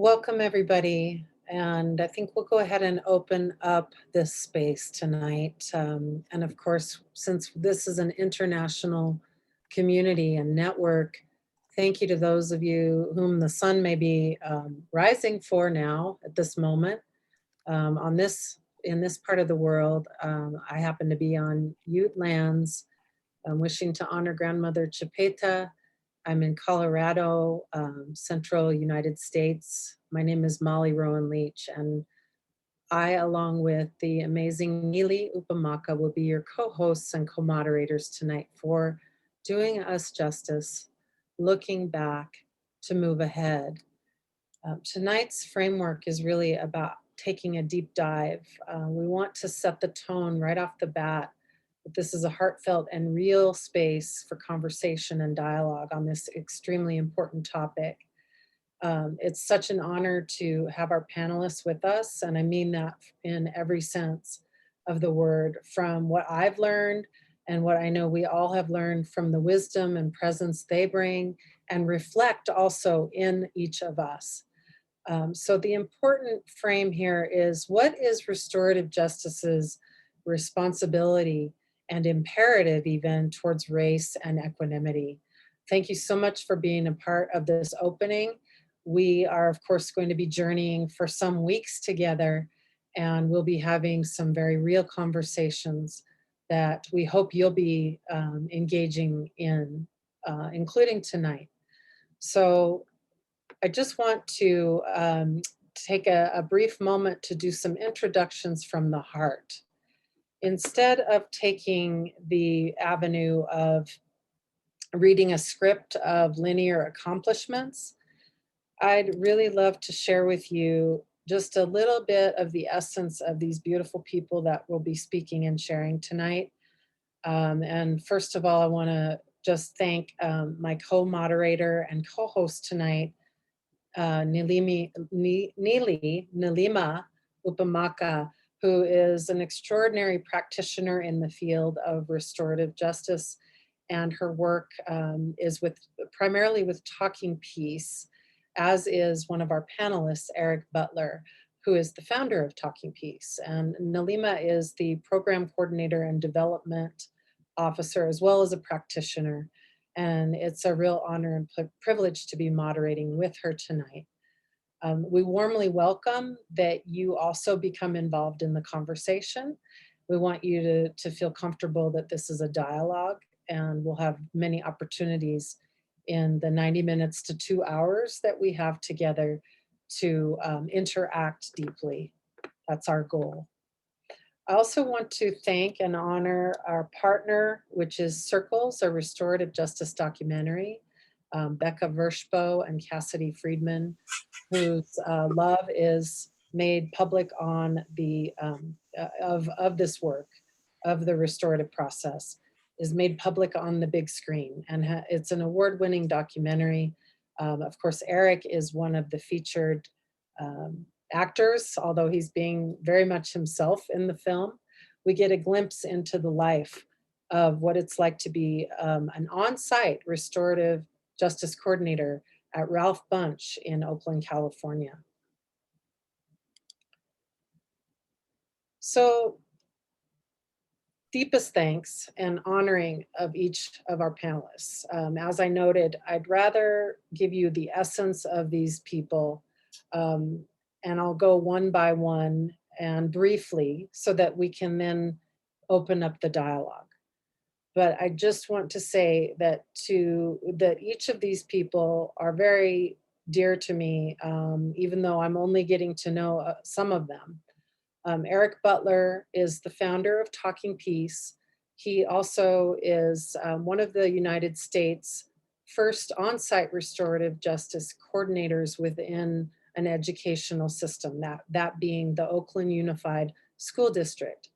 Welcome, everybody. And I think we'll go ahead and open up this space tonight. And of course, since this is an international community and network, thank you to those of you whom the sun may be rising for now at this moment. In this part of the world, I happen to be on Ute lands. I'm wishing to honor Grandmother Chipeta. I'm in Colorado, central United States. My name is Molly Rowan Leach, and I, along with the amazing Neeli Upamaka, will be your co-hosts and co-moderators tonight for doing us justice, looking back to move ahead. Tonight's framework is really about taking a deep dive. We want to set the tone right off the bat that this is a heartfelt and real space for conversation and dialogue on this extremely important topic. It's such an honor to have our panelists with us, and I mean that in every sense of the word, from what I've learned and what I know we all have learned from the wisdom and presence they bring and reflect also in each of us. So the important frame here is, what is restorative justice's responsibility and imperative even towards race and equanimity? Thank you so much for being a part of this opening. We are, of course, going to be journeying for some weeks together, and we'll be having some very real conversations that we hope you'll be engaging in, including tonight. So I just want to take a brief moment to do some introductions from the heart. Instead of taking the avenue of reading a script of linear accomplishments, I'd really love to share with you just a little bit of the essence of these beautiful people that will be speaking and sharing tonight. And first of all, I want to just thank my co-moderator and co-host tonight, Neeli Nilima Upamaka, who is an extraordinary practitioner in the field of restorative justice, and her work is primarily with Talking Peace, as is one of our panelists, Eric Butler, who is the founder of Talking Peace. And Nalima is the program coordinator and development officer, as well as a practitioner. And it's a real honor and privilege to be moderating with her tonight. We warmly welcome that you also become involved in the conversation. We want you to feel comfortable that this is a dialogue, and we'll have many opportunities in the 90 minutes to 2 hours that we have together to interact deeply. That's our goal. I also want to thank and honor our partner, which is Circles, a restorative justice documentary, Becca Vershbo and Cassidy Friedman, whose love is made public on the of this work, of the restorative process, is made public on the big screen, and it's an award-winning documentary. Of course, Eric is one of the featured actors, although he's being very much himself in the film. We get a glimpse into the life of what it's like to be an on-site restorative justice coordinator at Ralph Bunche in Oakland, California. So, deepest thanks and honoring of each of our panelists. As I noted, I'd rather give you the essence of these people, and I'll go one by one and briefly so that we can then open up the dialogue. But I just want to say that each of these people are very dear to me, even though I'm only getting to know some of them. Eric Butler is the founder of Talking Peace. He also is one of the United States' first on-site restorative justice coordinators within an educational system, that being the Oakland Unified School District.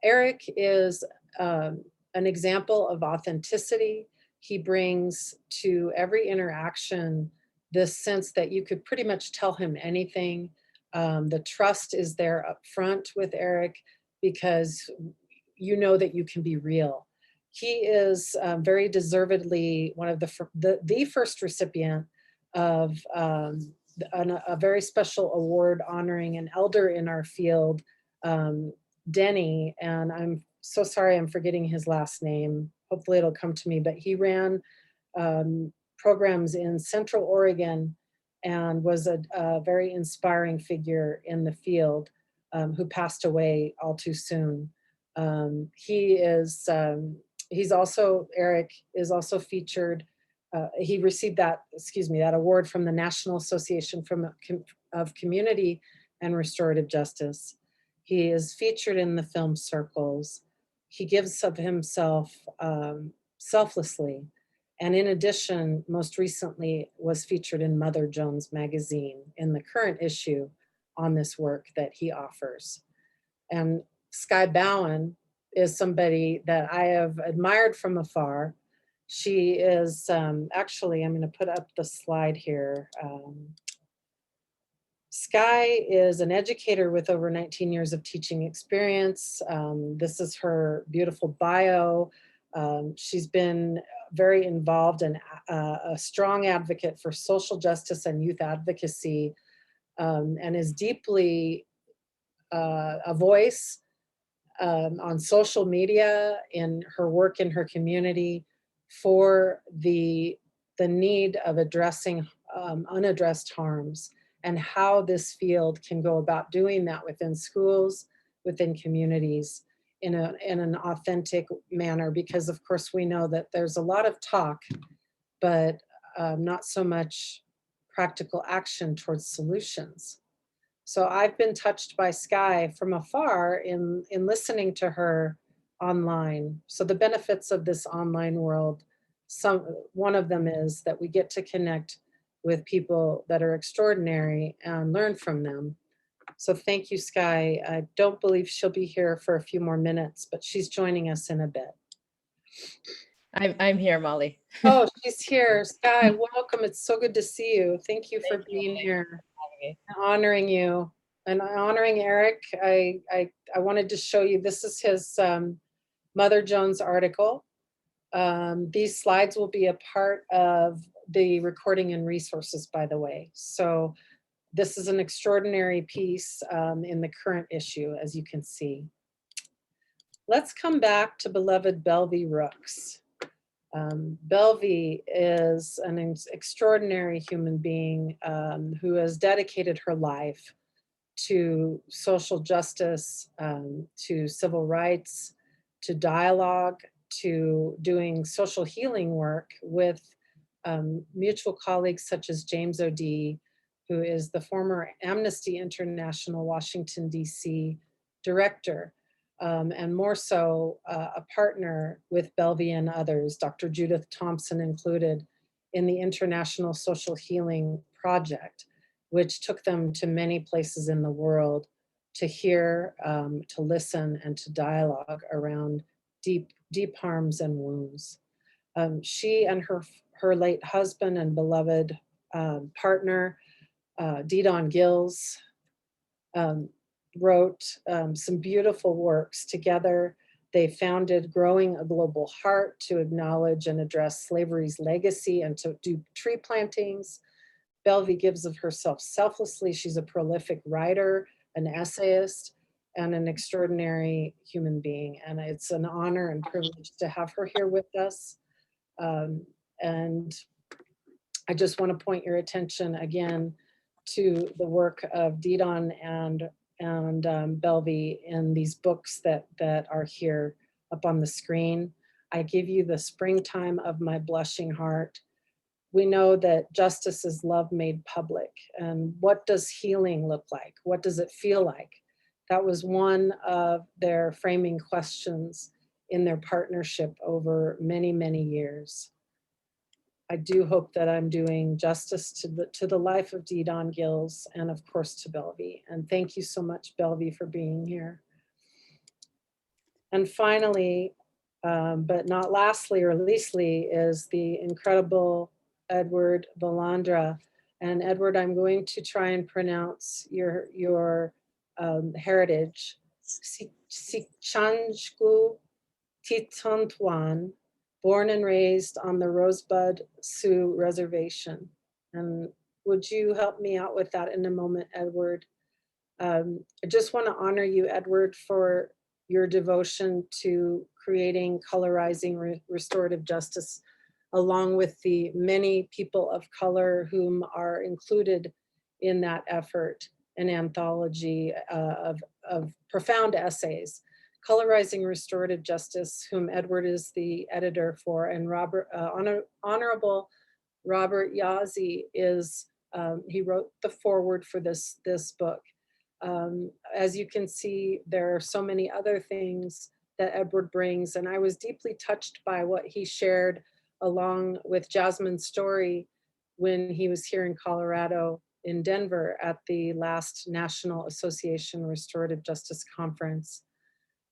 Eric is an example of authenticity. He brings to every interaction this sense that you could pretty much tell him anything. The trust is there up front with Eric because you know that you can be real. He is very deservedly one of the first recipient of a very special award honoring an elder in our field, Denny, and I'm so sorry I'm forgetting his last name. Hopefully it'll come to me, but he ran programs in Central Oregon and was a very inspiring figure in the field, who passed away all too soon. He's also, Eric is also featured. He received that, that award from the National Association of Community and Restorative Justice. He is featured in the film circles. He gives of himself selflessly. And in addition, most recently was featured in Mother Jones magazine in the current issue on this work that he offers. And Skye Bowen is somebody that I have admired from afar. She is, actually, I'm gonna put up the slide here. Skye is an educator with over 19 years of teaching experience. This is her beautiful bio. She's been very involved and a strong advocate for social justice and youth advocacy, and is deeply a voice on social media in her work in her community for the need of addressing unaddressed harms, and how this field can go about doing that within schools, within communities, in an authentic manner, because of course we know that there's a lot of talk, but not so much practical action towards solutions. So I've been touched by Skye from afar in listening to her online. So the benefits of this online world, one of them is that we get to connect with people that are extraordinary and learn from them. So thank you, Skye. I don't believe she'll be here for a few more minutes, but she's joining us in a bit. I'm here, Molly. Oh, she's here. Skye, welcome. It's so good to see you. Thank you for being here, honoring you. And honoring Eric. I wanted to show you, this is his Mother Jones article. These slides will be a part of the recording and resources, by the way. So this is an extraordinary piece in the current issue, as you can see. Let's come back to beloved Belvie Rooks. Belvie is an extraordinary human being who has dedicated her life to social justice, to civil rights, to dialogue, to doing social healing work with mutual colleagues such as James O'Dea, who is the former Amnesty International Washington, D.C. director, and more so a partner with Belvie and others, Dr. Judith Thompson included, in the International Social Healing Project, which took them to many places in the world to hear, to listen, and to dialogue around deep harms and wounds. She and her late husband and beloved partner, Didon Gills, wrote some beautiful works together. They founded Growing a Global Heart to acknowledge and address slavery's legacy and to do tree plantings. Belvie gives of herself selflessly. She's a prolific writer, an essayist, and an extraordinary human being. And it's an honor and privilege to have her here with us. And I just want to point your attention again to the work of Didon and Belvie in these books that are here up on the screen. I give you The Springtime of My Blushing Heart. We know that justice is love made public. And what does healing look like? What does it feel like? That was one of their framing questions in their partnership over many, many years. I do hope that I'm doing justice to the life of Didon Gills and of course to Belvie. And thank you so much, Belvie, for being here. And finally, but not lastly or leastly, is the incredible Edward Valandra. And Edward, I'm going to try and pronounce your heritage. Sichanjku Titontwan, born and raised on the Rosebud Sioux Reservation. And Would you help me out with that in a moment, Edward? I just want to honor you, Edward, for your devotion to creating colorizing restorative justice, along with the many people of color whom are included in that effort, an anthology of profound essays. Colorizing Restorative Justice, whom Edward is the editor for, and Honorable Robert Yazzie is, he wrote the foreword for this book. As you can see, there are so many other things that Edward brings, and I was deeply touched by what he shared along with Jasmine's story when he was here in Colorado, in Denver, at the last National Association Restorative Justice Conference.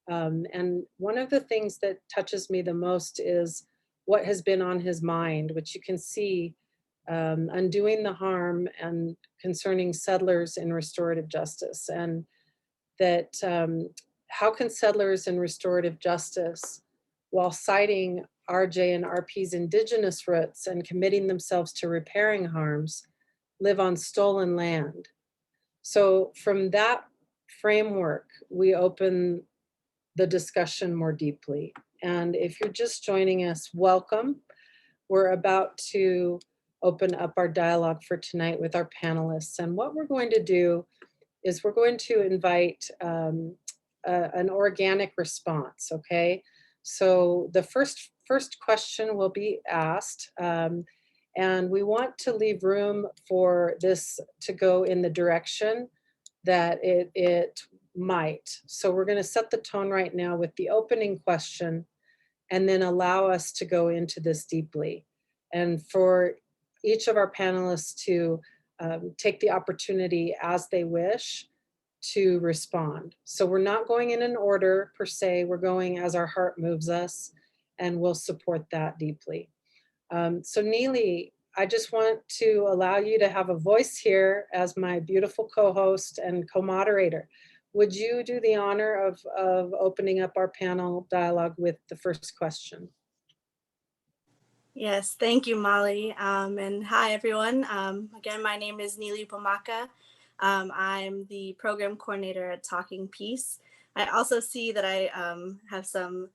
And one of the things that touches me the most is what has been on his mind, which you can see, undoing the harm and concerning settlers in restorative justice. And that how can settlers in restorative justice, while citing RJ and RP's indigenous roots and committing themselves to repairing harms, live on stolen land? So from that framework, we open the discussion more deeply. And if you're just joining us, welcome. We're about to open up our dialogue for tonight with our panelists. And what we're going to do is we're going to invite an organic response, okay? So the first question will be asked, and we want to leave room for this to go in the direction that it might. So we're going to set the tone right now with the opening question, and then allow us to go into this deeply. And for each of our panelists to take the opportunity as they wish to respond. So we're not going in an order per se, we're going as our heart moves us, and we'll support that deeply. So Neeli, I just want to allow you to have a voice here as my beautiful co-host and co-moderator. Would you do the honor of opening up our panel dialogue with the first question? Yes, thank you, Molly. And hi, everyone. Again, my name is Neeli Upamaka. I'm the program coordinator at Talking Peace. I also see that I have some,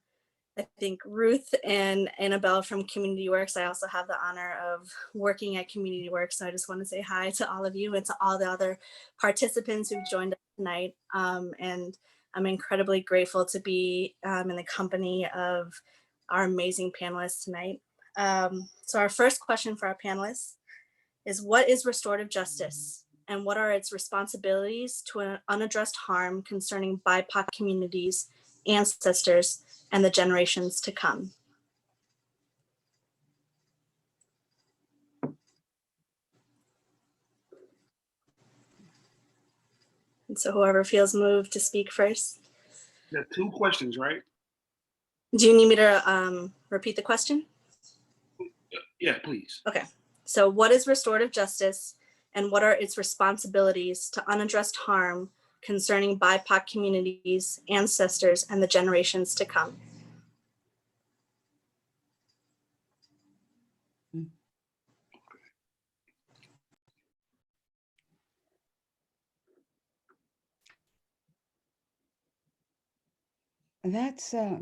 I think, Ruth and Annabelle from Community Works. I also have the honor of working at Community Works. So I just want to say hi to all of you and to all the other participants who've joined us tonight. And I'm incredibly grateful to be in the company of our amazing panelists tonight. So our first question for our panelists is, what is restorative justice and what are its responsibilities to an unaddressed harm concerning BIPOC communities, ancestors, and the generations to come? And so whoever feels moved to speak first. There are two questions, right? Do you need me to repeat the question? Yeah, please. Okay. So what is restorative justice and what are its responsibilities to unaddressed harm concerning BIPOC communities, ancestors, and the generations to come? That's a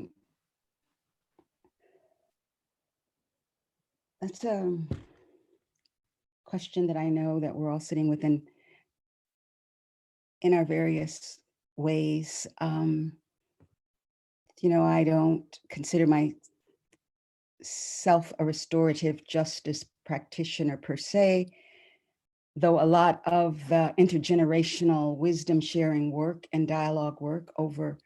question that I know that we're all sitting within in our various ways. You know, I don't consider myself a restorative justice practitioner per se, though a lot of the intergenerational wisdom sharing work and dialogue work over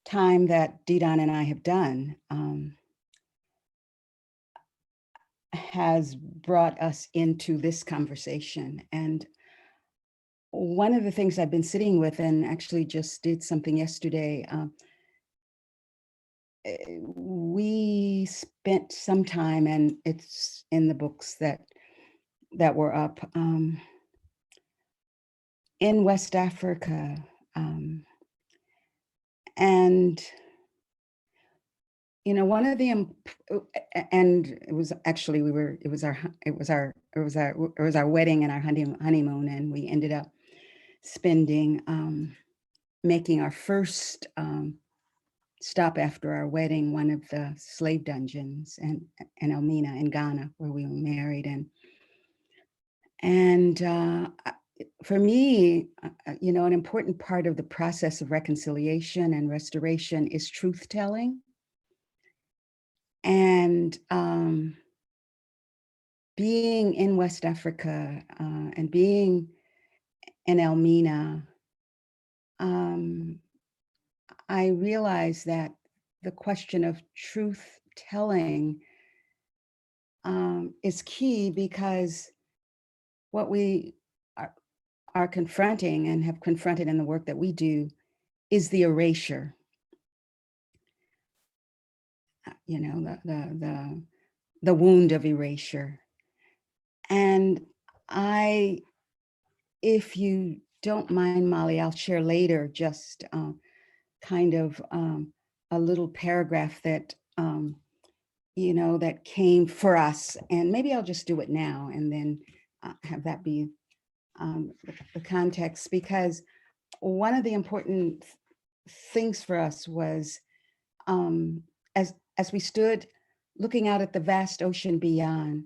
time that Didan and I have done has brought us into this conversation. And one of the things I've been sitting with, and actually just did something yesterday, we spent some time, and it's in the books that were up, in West Africa. And one of the, and it was actually, it was our wedding and our honeymoon, and we ended up making our first stop after our wedding, one of the slave dungeons in Elmina in Ghana, where we were married. And for me, an important part of the process of reconciliation and restoration is truth telling. And being in West Africa and being in Elmina, I realized that the question of truth telling is key, because what we are confronting and have confronted in the work that we do is the erasure. The wound of erasure. And if you don't mind, Molly, I'll share later just kind of a little paragraph that that came for us, and maybe I'll just do it now and then have that be the context, because one of the important things for us was as we stood looking out at the vast ocean beyond,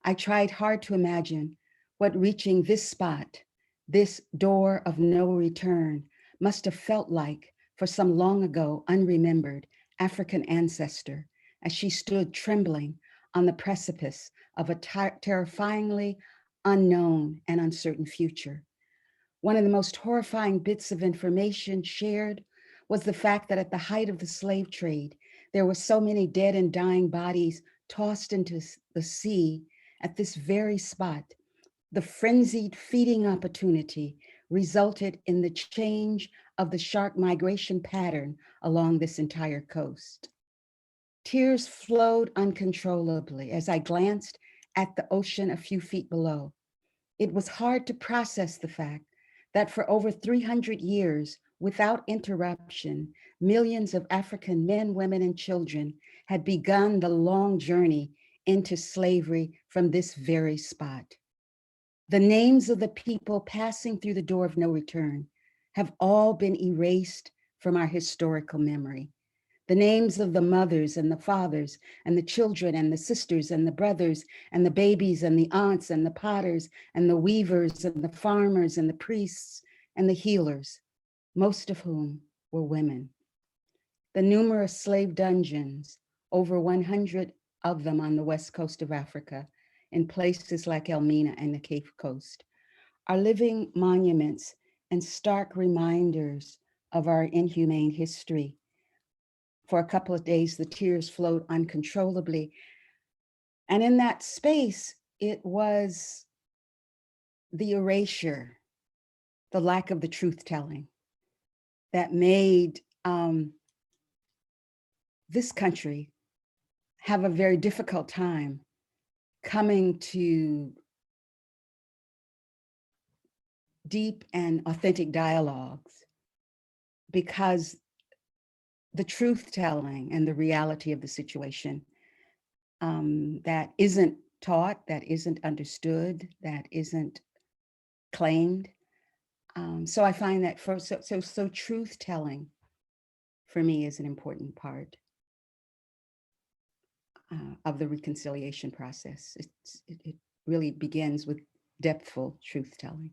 I tried hard to imagine what reaching this spot, this door of no return, must have felt like for some long ago unremembered African ancestor, as she stood trembling on the precipice of a terrifyingly unknown and uncertain future. One of the most horrifying bits of information shared was the fact that at the height of the slave trade, there were so many dead and dying bodies tossed into the sea at this very spot. The frenzied feeding opportunity resulted in the change of the shark migration pattern along this entire coast. Tears flowed uncontrollably as I glanced at the ocean a few feet below. It was hard to process the fact that for over 300 years, without interruption, millions of African men, women, and children had begun the long journey into slavery from this very spot. The names of the people passing through the door of no return have all been erased from our historical memory. The names of the mothers and the fathers and the children and the sisters and the brothers and the babies and the aunts and the potters and the weavers and the farmers and the priests and the healers, most of whom were women. The numerous slave dungeons, over 100 of them on the west coast of Africa, in places like Elmina and the Cape Coast, are living monuments and stark reminders of our inhumane history. For a couple of days, the tears flowed uncontrollably. And in that space, it was the erasure, the lack of the truth telling, that made this country have a very difficult time coming to deep and authentic dialogues, because the truth telling and the reality of the situation that isn't taught, that isn't understood, that isn't claimed. So I find that so truth telling for me is an important part of the reconciliation process. It really begins with depthful truth telling.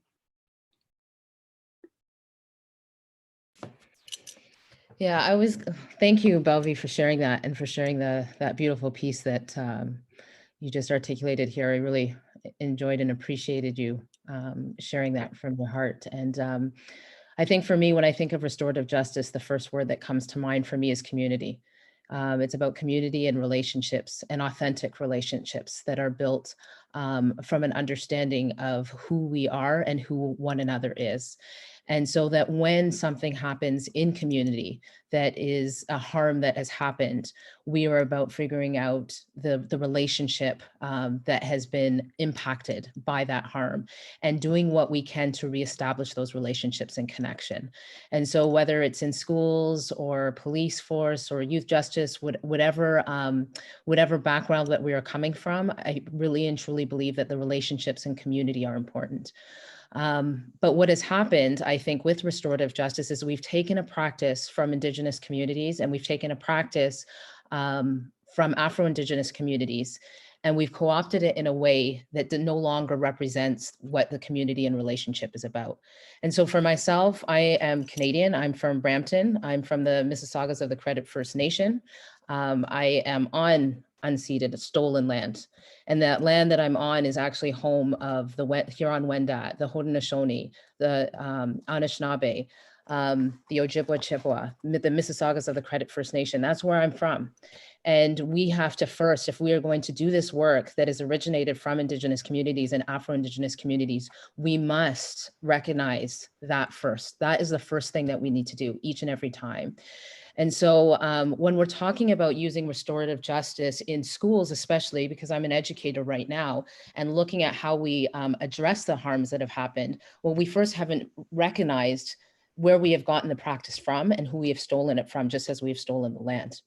Yeah, thank you, Belvi, for sharing that and for sharing that beautiful piece that you just articulated here. I really enjoyed and appreciated you sharing that from your heart. And I think for me, when I think of restorative justice, the first word that comes to mind for me is community. It's about community and relationships and authentic relationships that are built from an understanding of who we are and who one another is. And so that when something happens in community that is a harm that has happened, we are about figuring out the relationship that has been impacted by that harm and doing what we can to reestablish those relationships and connection. And so whether it's in schools or police force or youth justice, whatever background that we are coming from, I really and truly believe that the relationships and community are important. But what has happened, I think, with restorative justice is we've taken a practice from Indigenous communities and we've taken a practice from Afro-Indigenous communities, and we've co-opted it in a way that no longer represents what the community and relationship is about. And so for myself, I am Canadian. I'm from Brampton. I'm from the Mississaugas of the Credit First Nation. I am on unceded, stolen land. And that land that I'm on is actually home of the Huron-Wendat, the Haudenosaunee, the Anishinaabe, the Ojibwa Chippewa, the Mississaugas of the Credit First Nation. That's where I'm from. And we have to first, if we are going to do this work that is originated from Indigenous communities and Afro-Indigenous communities, we must recognize that first. That is the first thing that we need to do each and every time. And so when we're talking about using restorative justice in schools, especially because I'm an educator right now, and looking at how we address the harms that have happened, well, we first haven't recognized where we have gotten the practice from and who we have stolen it from, just as we've stolen the land.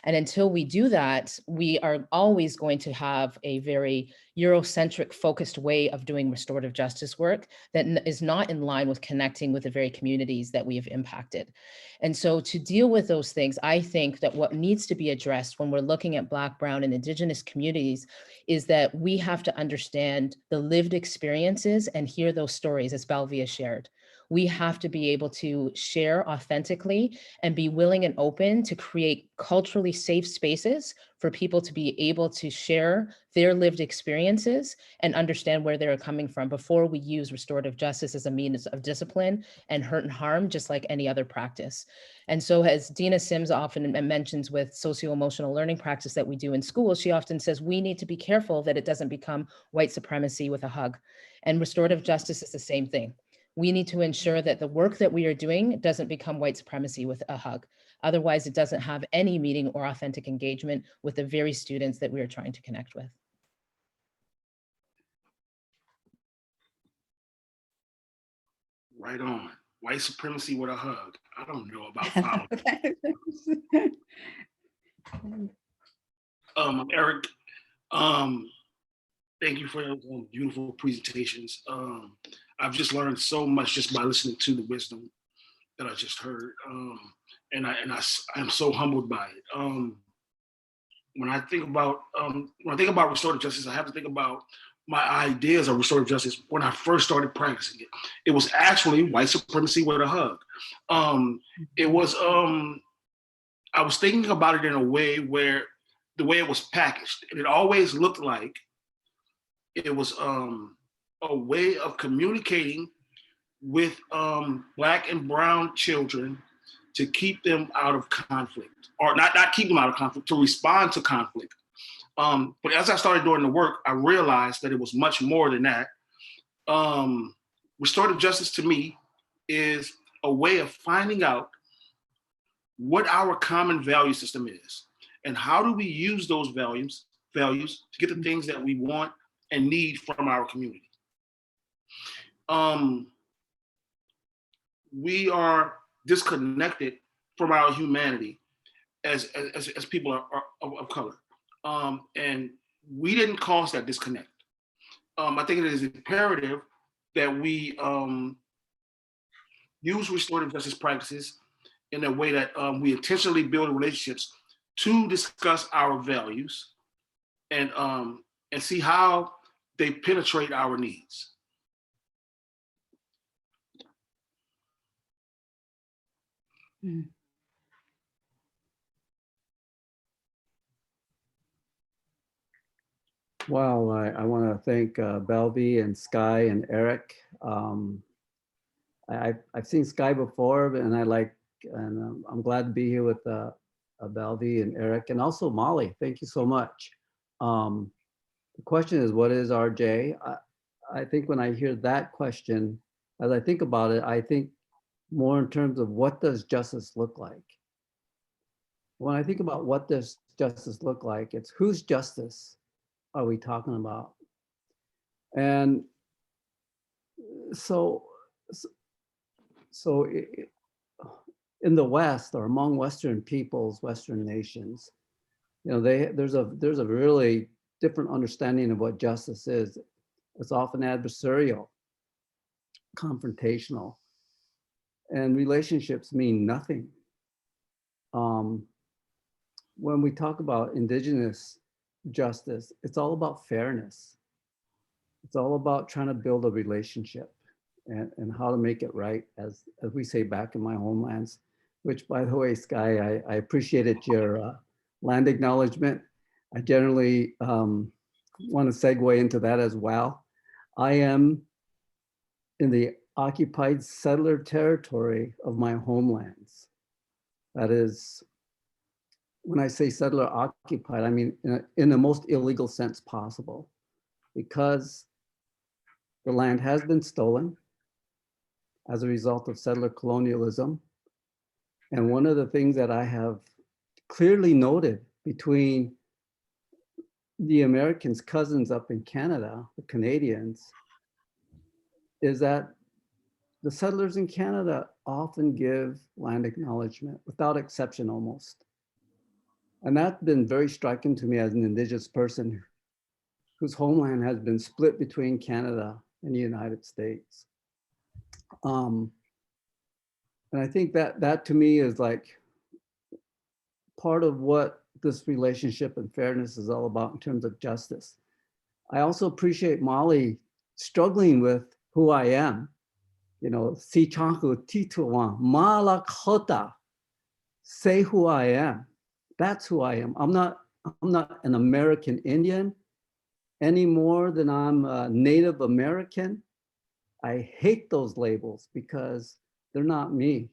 And until we do that, we are always going to have a very Eurocentric focused way of doing restorative justice work that is not in line with connecting with the very communities that we have impacted. And so to deal with those things, I think that what needs to be addressed when we're looking at Black, Brown, and Indigenous communities is that we have to understand the lived experiences and hear those stories, as Belvia shared. We have to be able to share authentically and be willing and open to create culturally safe spaces for people to be able to share their lived experiences and understand where they're coming from before we use restorative justice as a means of discipline and hurt and harm, just like any other practice. And so as Dina Sims often mentions with socio-emotional learning practice that we do in schools, she often says, we need to be careful that it doesn't become white supremacy with a hug. And restorative justice is the same thing. We need to ensure that the work that we are doing doesn't become white supremacy with a hug. Otherwise, it doesn't have any meaning or authentic engagement with the very students that we are trying to connect with. Right on. White supremacy with a hug. I don't know about following. Eric, thank you for your beautiful presentations. I've just learned so much just by listening to the wisdom that I just heard. And I'm so humbled by it. When I think about restorative justice, I have to think about my ideas of restorative justice when I first started practicing it. It was actually white supremacy with a hug. It was I was thinking about it in a way where the way it was packaged, and it always looked like it was a way of communicating with Black and Brown children to keep them out of conflict, or not keep them out of conflict, to respond to conflict. But as I started doing the work, I realized that it was much more than that. Restorative justice to me is a way of finding out what our common value system is and how do we use those values to get the things that we want and need from our community. We are disconnected from our humanity as people of color. And we didn't cause that disconnect. I think it is imperative that we use restorative justice practices in a way that we intentionally build relationships to discuss our values and see how they penetrate our needs. Mm. Well, I want to thank Belvy and Skye and Eric. I've seen Skye before, and I'm glad to be here with Belvy and Eric, and also Molly. Thank you so much. The question is, what is RJ? I think when I hear that question, as I think about it, I think more in terms of what does justice look like? When I think about what does justice look like, it's whose justice are we talking about? And so in the West, or among Western peoples, Western nations, you know, there's a really different understanding of what justice is. It's often adversarial, confrontational, and relationships mean nothing. When we talk about indigenous justice, it's all about fairness. It's all about trying to build a relationship and how to make it right, as we say back in my homelands, which, by the way, Skye, I appreciated your land acknowledgement. I generally want to segue into that as well. I am in the occupied settler territory of my homelands. That is, when I say settler occupied, I mean in the most illegal sense possible, because the land has been stolen as a result of settler colonialism. And one of the things that I have clearly noted between the Americans' cousins up in Canada, the Canadians, is that the settlers in Canada often give land acknowledgement, without exception almost. And that's been very striking to me as an Indigenous person whose homeland has been split between Canada and the United States. And I think that to me is like part of what this relationship and fairness is all about in terms of justice. I also appreciate Molly struggling with who I am. You know, si chanku tituan, malakota, say who I am. That's who I am. I'm not an American Indian any more than I'm a Native American. I hate those labels because they're not me.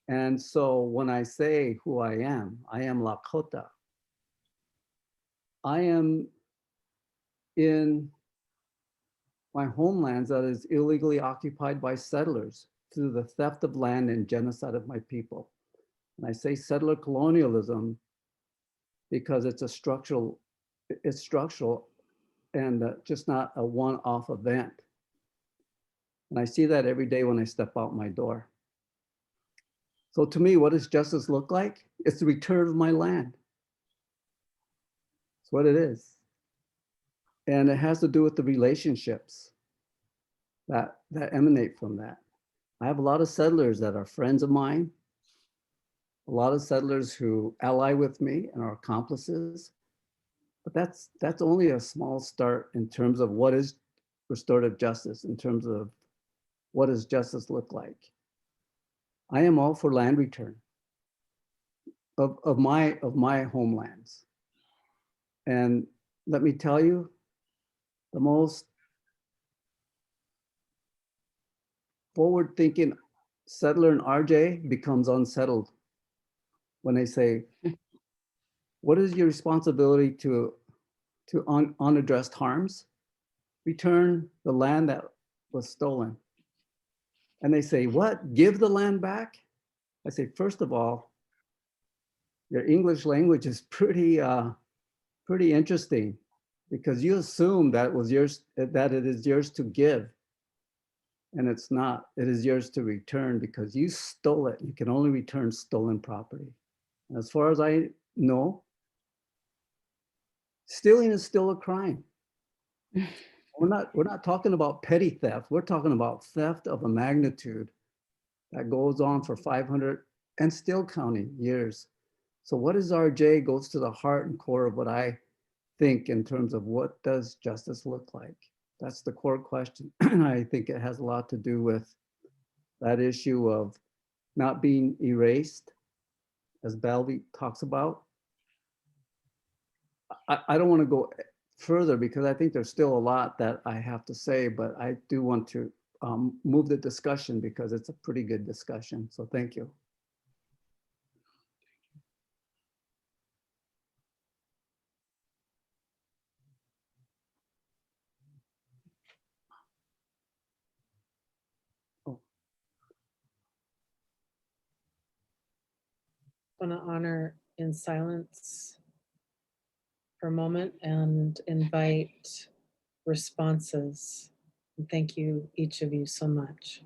And so when I say who I am Lakota. I am in my homelands that is illegally occupied by settlers through the theft of land and genocide of my people. And I say settler colonialism because it's structural and just not a one-off event. And I see that every day when I step out my door. So to me, what does justice look like? It's the return of my land. It's what it is. And it has to do with the relationships that emanate from that. I have a lot of settlers that are friends of mine, a lot of settlers who ally with me and are accomplices. But that's only a small start in terms of what is restorative justice, in terms of what does justice look like. I am all for land return of my homelands. And let me tell you, the most forward-thinking settler in RJ becomes unsettled when they say, what is your responsibility to unaddressed harms? Return the land that was stolen. And they say, what? Give the land back? I say, first of all, your English language is pretty interesting, because you assume that it is yours to give. And it's not. It is yours to return because you stole it. You can only return stolen property. And as far as I know, stealing is still a crime. We're not talking about petty theft. We're talking about theft of a magnitude that goes on for 500 and still counting years. So what is RJ goes to the heart and core of what I think in terms of what does justice look like? That's the core question. And I think it has a lot to do with that issue of not being erased, as Belvy talks about. I don't want to go further because I think there's still a lot that I have to say, but I do want to move the discussion because it's a pretty good discussion. So thank you. want to honor in silence for a moment and invite responses. And thank you, each of you, so much.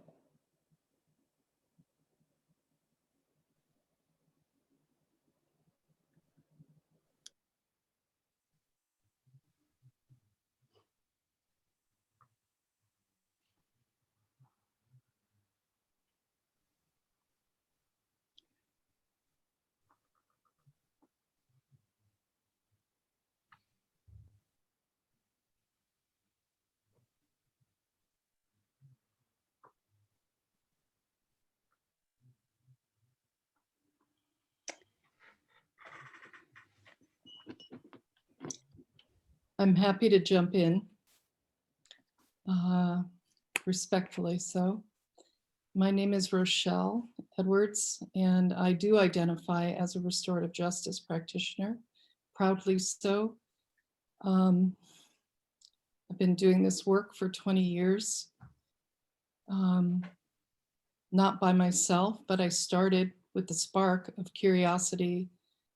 I'm happy to jump in, respectfully so. My name is Rochelle Edwards, and I do identify as a restorative justice practitioner, proudly so. I've been doing this work for 20 years, not by myself, but I started with the spark of curiosity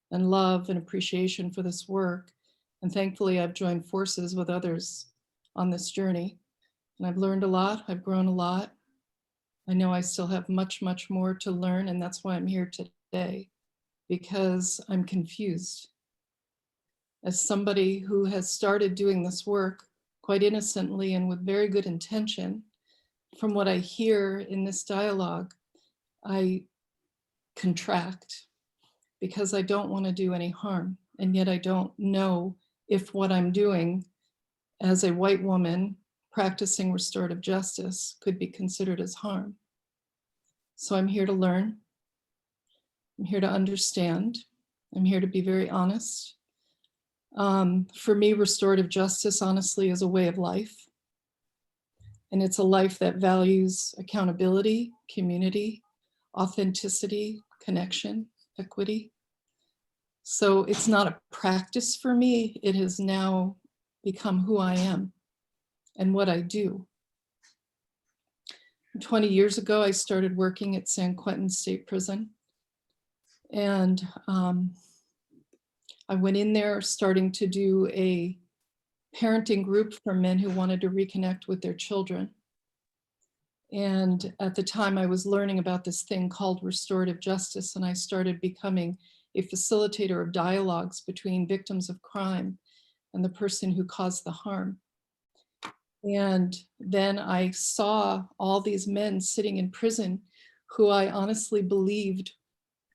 and love and appreciation for this work. And thankfully, I've joined forces with others on this journey. And I've learned a lot, I've grown a lot. I know I still have much, much more to learn, and that's why I'm here today, because I'm confused. As somebody who has started doing this work quite innocently and with very good intention, from what I hear in this dialogue, I contract because I don't want to do any harm. And yet I don't know if what I'm doing as a white woman practicing restorative justice could be considered as harm. So I'm here to learn. I'm here to understand. I'm here to be very honest. For me, restorative justice, honestly, is a way of life. And it's a life that values accountability, community, authenticity, connection, equity. So it's not a practice for me. It has now become who I am and what I do. 20 years ago, I started working at San Quentin State Prison. And I went in there starting to do a parenting group for men who wanted to reconnect with their children. And at the time I was learning about this thing called restorative justice, and I started becoming a facilitator of dialogues between victims of crime and the person who caused the harm. And then I saw all these men sitting in prison who I honestly believed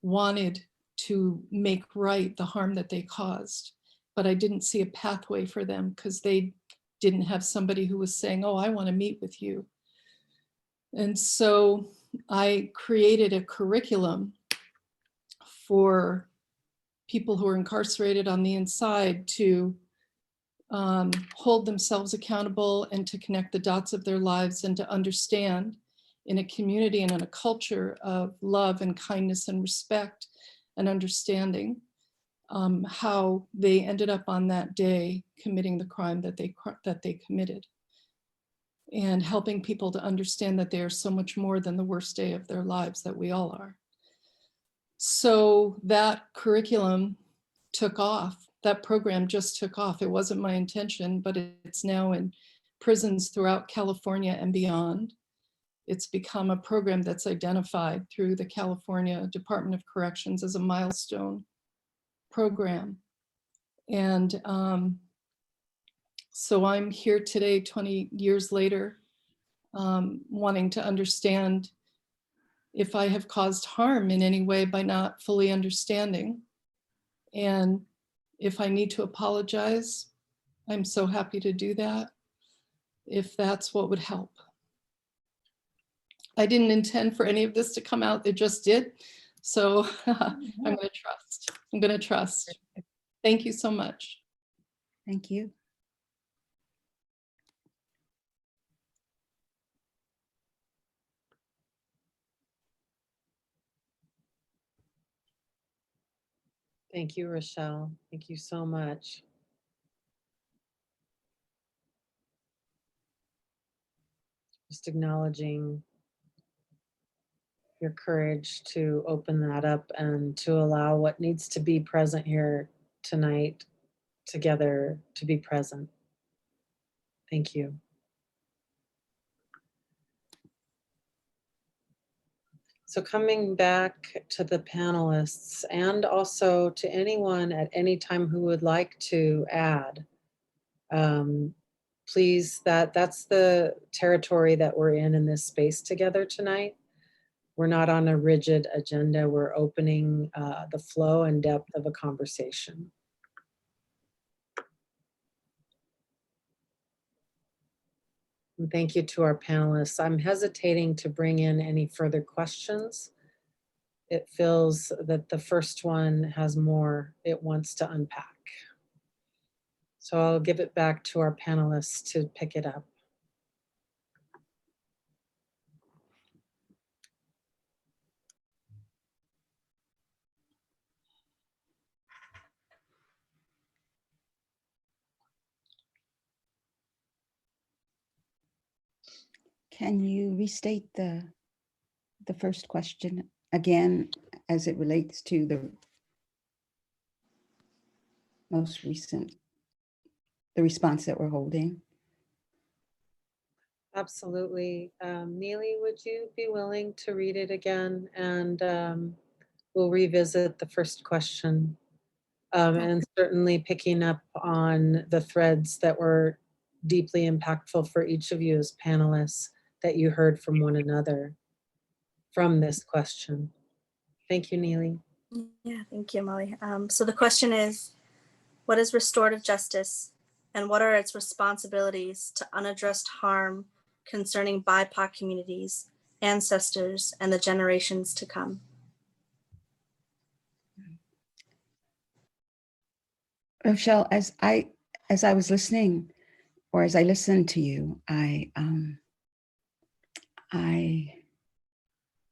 wanted to make right the harm that they caused. But I didn't see a pathway for them because they didn't have somebody who was saying, oh, I want to meet with you. And so I created a curriculum for people who are incarcerated on the inside to hold themselves accountable and to connect the dots of their lives and to understand in a community and in a culture of love and kindness and respect and understanding how they ended up on that day committing the crime that they committed, and helping people to understand that they are so much more than the worst day of their lives that we all are. So that curriculum took off. That program just took off. It wasn't my intention, but it's now in prisons throughout California and beyond. It's become a program that's identified through the California Department of Corrections as a milestone program. And so I'm here today, 20 years later, wanting to understand if I have caused harm in any way by not fully understanding. And if I need to apologize, I'm so happy to do that, if that's what would help. I didn't intend for any of this to come out, it just did. So I'm gonna trust. I'm gonna trust. Thank you so much. Thank you. Thank you, Rochelle. Thank you so much. Just acknowledging your courage to open that up and to allow what needs to be present here tonight together to be present. Thank you. So coming back to the panelists and also to anyone at any time who would like to add, please, that's the territory that we're in this space together tonight. We're not on a rigid agenda. We're opening the flow and depth of a conversation. And thank you to our panelists. I'm hesitating to bring in any further questions. It feels that the first one has more it wants to unpack. So I'll give it back to our panelists to pick it up. Can you restate the first question again as it relates to the most recent, the response that we're holding? Absolutely. Neeli, would you be willing to read it again? And we'll revisit the first question. And certainly picking up on the threads that were deeply impactful for each of you as panelists that you heard from one another from this question. Thank you, Neeli. Yeah, thank you, Molly. So the question is, what is restorative justice and what are its responsibilities to unaddressed harm concerning BIPOC communities, ancestors, and the generations to come? Rochelle, as I was listening, or as I listened to you,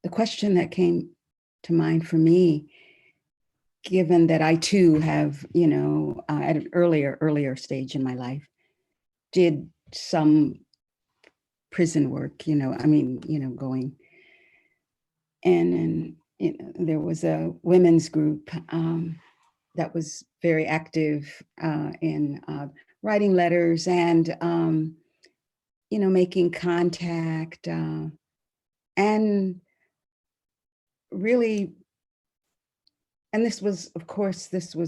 the question that came to mind for me, given that I too have, at an earlier stage in my life, did some prison work, going. And there was a women's group that was very active in writing letters and, making contact and really, and this was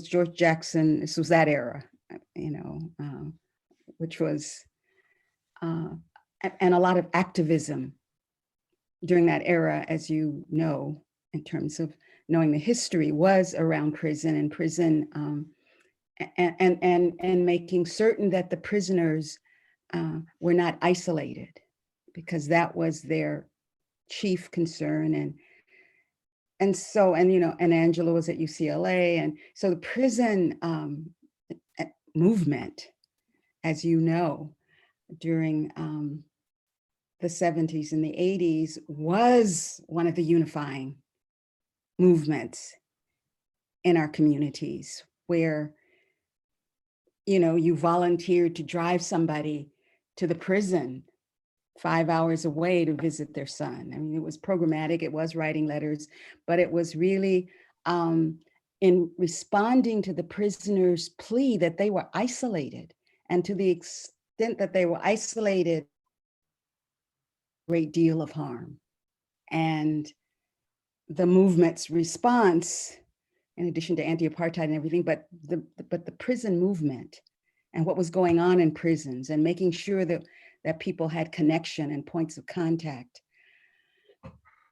George Jackson, this was that era, which was, and a lot of activism during that era, as you know, in terms of knowing the history, was around prison and prison, and making certain that the prisoners were not isolated, because that was their chief concern. And so, and Angela was at UCLA, and so the prison movement, as you know, during the 70s and the 80s was one of the unifying movements in our communities, where, you volunteered to drive somebody to the prison 5 hours away to visit their son. I mean, it was programmatic, it was writing letters, but it was really in responding to the prisoners' plea that they were isolated, and to the extent that they were isolated, great deal of harm. And the movement's response, in addition to anti-apartheid and everything, but the prison movement and what was going on in prisons, and making sure that people had connection and points of contact.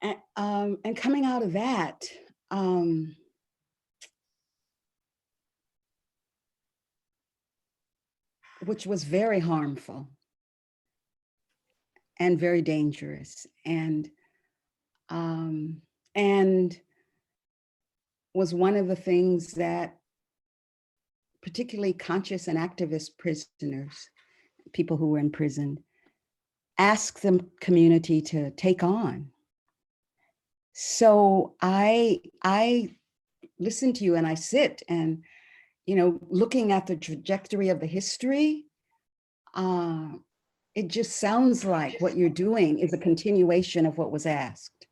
And coming out of that, which was very harmful and very dangerous, and was one of the things that particularly conscious and activist prisoners, people who were in prison, asked the community to take on. So I listen to you and I sit and, looking at the trajectory of the history, it just sounds like what you're doing is a continuation of what was asked.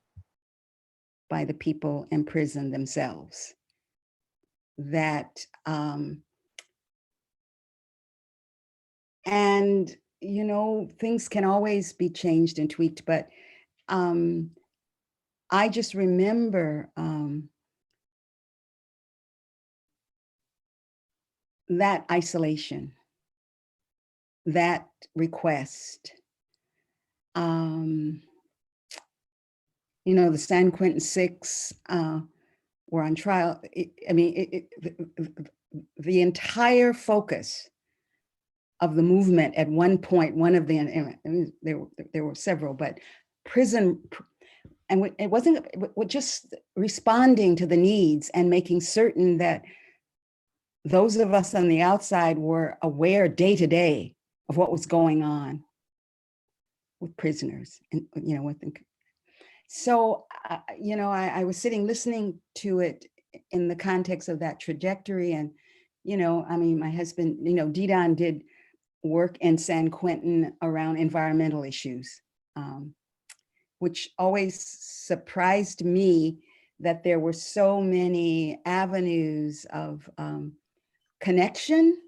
by the people in prison themselves. That, and, you know, things can always be changed and tweaked, but I just remember that isolation, that request. You know, the San Quentin Six were on trial. The entire focus of the movement at one point, one of the, there were several, but prison, and it wasn't just responding to the needs and making certain that those of us on the outside were aware day to day of what was going on with prisoners, and, you know, with them. So, you know, I was sitting listening to it in the context of that trajectory. And, you know, I mean, my husband, you know, Didon did work in San Quentin around environmental issues, which always surprised me that there were so many avenues of connection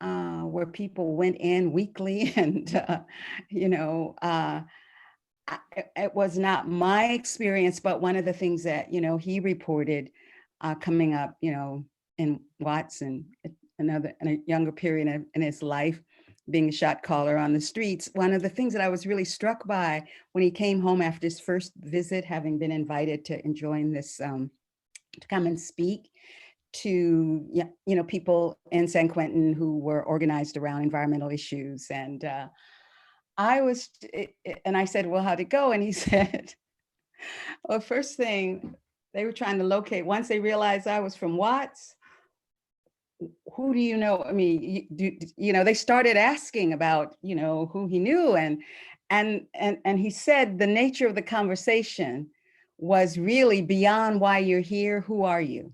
where people went in weekly and, you know, it was not my experience, but one of the things that, you know, he reported coming up, you know, in Watson, in a younger period in his life, being a shot caller on the streets. One of the things that I was really struck by when he came home after his first visit, having been invited to join this, to come and speak to, you know, people in San Quentin who were organized around environmental issues. And I said, well, how'd it go? And he said, well, first thing, they were trying to locate, once they realized I was from Watts, who do you know? I mean, you know, they started asking about, you know, who he knew. And he said the nature of the conversation was really beyond why you're here, who are you?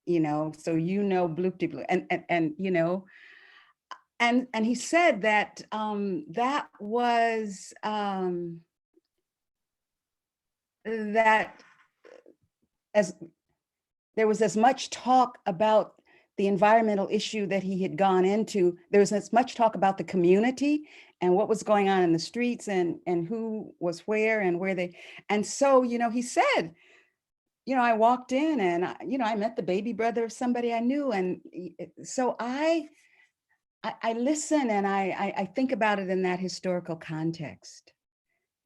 You know, so, you know, bloop de bloop. And you know, and he said that that was that as there was as much talk about the environmental issue that he had gone into, there was as much talk about the community and what was going on in the streets and who was where and where they, and so, you know, he said, you know, I walked in and, you know, I met the baby brother of somebody I knew. And so I listen and I think about it in that historical context,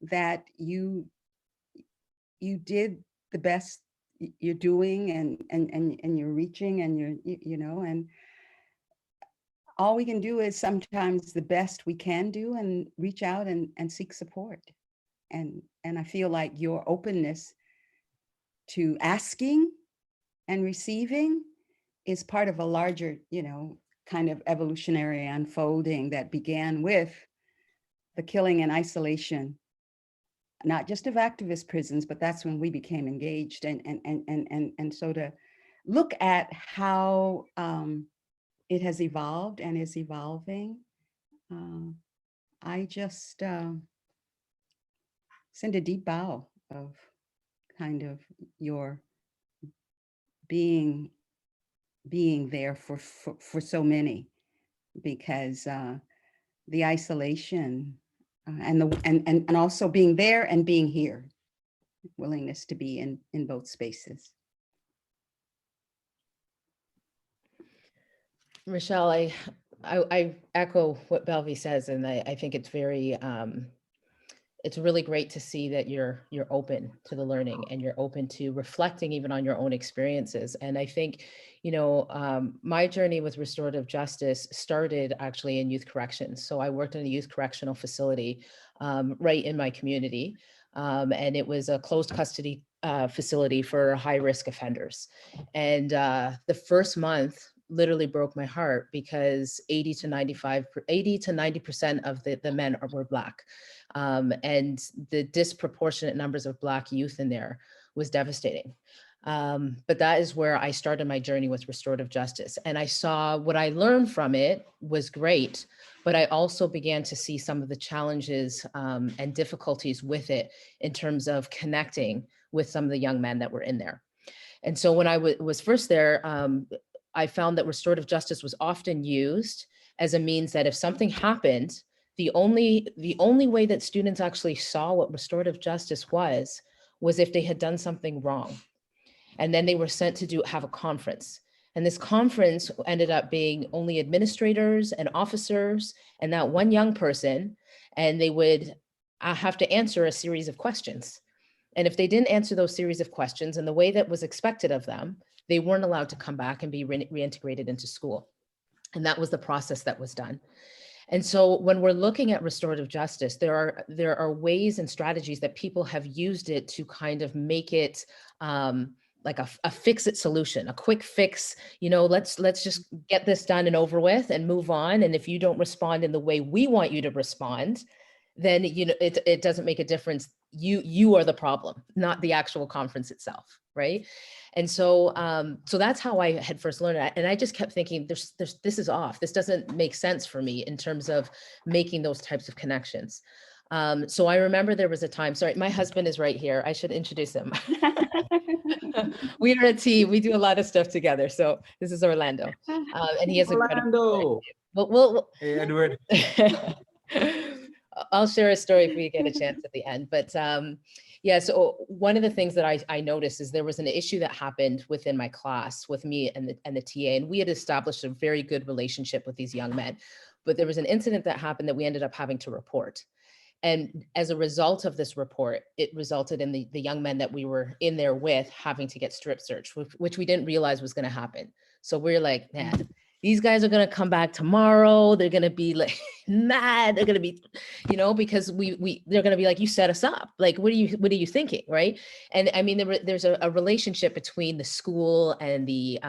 that you did the best you're doing and you're reaching and you're, you know, and all we can do is sometimes the best we can do and reach out and seek support. And I feel like your openness to asking and receiving is part of a larger, you know, kind of evolutionary unfolding that began with the killing and isolation, not just of activist prisons, but that's when we became engaged. And so to look at how it has evolved and is evolving, I just send a deep bow of kind of your being there for so many, because the isolation and also being there and being here, willingness to be in both spaces. Michelle, I echo what Belvy says, and I think it's very it's really great to see that you're open to the learning and you're open to reflecting even on your own experiences. And I think, you know, my journey with restorative justice started actually in youth corrections. So I worked in a youth correctional facility right in my community, and it was a closed custody facility for high-risk offenders. And the first month literally broke my heart, because 80 to 90% of the men were Black. And the disproportionate numbers of Black youth in there was devastating. But that is where I started my journey with restorative justice. And I saw what I learned from it was great, but I also began to see some of the challenges and difficulties with it in terms of connecting with some of the young men that were in there. And so when I was first there, I found that restorative justice was often used as a means that if something happened, the only way that students actually saw what restorative justice was if they had done something wrong. And then they were sent to have a conference. And this conference ended up being only administrators and officers and that one young person, and they would have to answer a series of questions. And if they didn't answer those series of questions in the way that was expected of them, they weren't allowed to come back and be reintegrated into school. And that was the process that was done. And so when we're looking at restorative justice, there are ways and strategies that people have used it to kind of make it like a fix-it solution, a quick fix, let's just get this done and over with and move on. And if you don't respond in the way we want you to respond, then it doesn't make a difference. You are the problem, not the actual conference itself, right? And so so that's how I had first learned that. And I just kept thinking, this is off. This doesn't make sense for me in terms of making those types of connections. So I remember there was a time, sorry, my husband is right here. I should introduce him. We are a team. We do a lot of stuff together. So this is Orlando. And he has Orlando. Hey, Edward. I'll share a story if we get a chance at the end. But yeah, so one of the things that I noticed is there was an issue that happened within my class with me and the TA, and we had established a very good relationship with these young men. But there was an incident that happened that we ended up having to report. And as a result of this report, it resulted in the young men that we were in there with having to get strip searched, which we didn't realize was going to happen. So we're like, man, these guys are going to come back tomorrow. They're going to be like mad. They're going to be, because they're going to be like, you set us up. Like, what are you thinking? Right. And I mean, there's a relationship between the school and the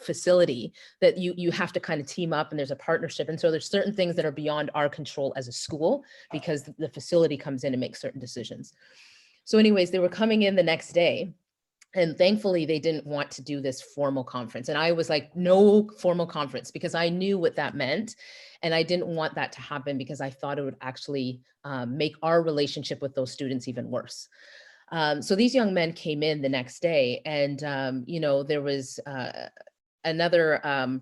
facility that you have to kind of team up, and there's a partnership. And so there's certain things that are beyond our control as a school because the facility comes in and makes certain decisions. So anyways, they were coming in the next day. And thankfully, they didn't want to do this formal conference. And I was like, no formal conference, because I knew what that meant. And I didn't want that to happen because I thought it would actually make our relationship with those students even worse. So these young men came in the next day, and, there was another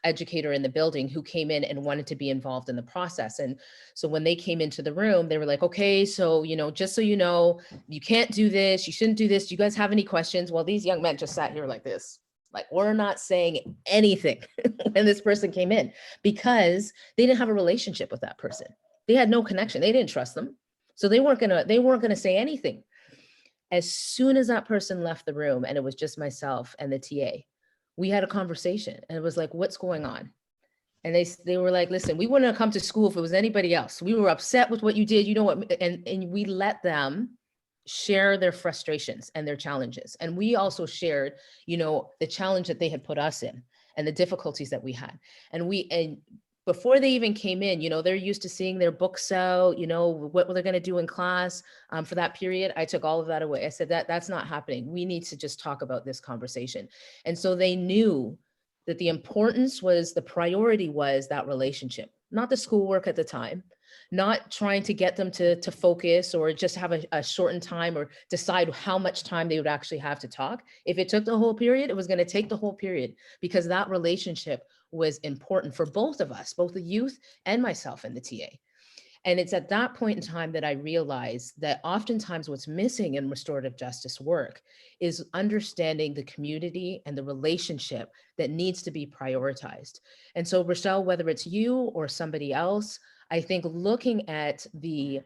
educator in the building who came in and wanted to be involved in the process. And so when they came into the room, they were like, okay, so, just so you know, you can't do this, you shouldn't do this. Do you guys have any questions? Well, these young men just sat here like this, like, we're not saying anything when this person came in, because they didn't have a relationship with that person. They had no connection. They didn't trust them. So they weren't gonna say anything. As soon as that person left the room, and it was just myself and the TA, we had a conversation, and it was like, what's going on? And they were like, listen, we wouldn't have come to school if it was anybody else. We were upset with what you did, and we let them share their frustrations and their challenges. And we also shared, the challenge that they had put us in and the difficulties that we had. And before they even came in, they're used to seeing their books out, what they're going to do in class for that period. I took all of that away. I said, that's not happening. We need to just talk about this conversation. And so they knew that the priority was that relationship, not the schoolwork at the time, not trying to get them to focus or just have a shortened time or decide how much time they would actually have to talk. If it took the whole period, it was going to take the whole period, because that relationship was important for both of us, both the youth and myself and the TA. And it's at that point in time that I realized that oftentimes what's missing in restorative justice work is understanding the community and the relationship that needs to be prioritized. And so, Rochelle, whether it's you or somebody else, I think looking at the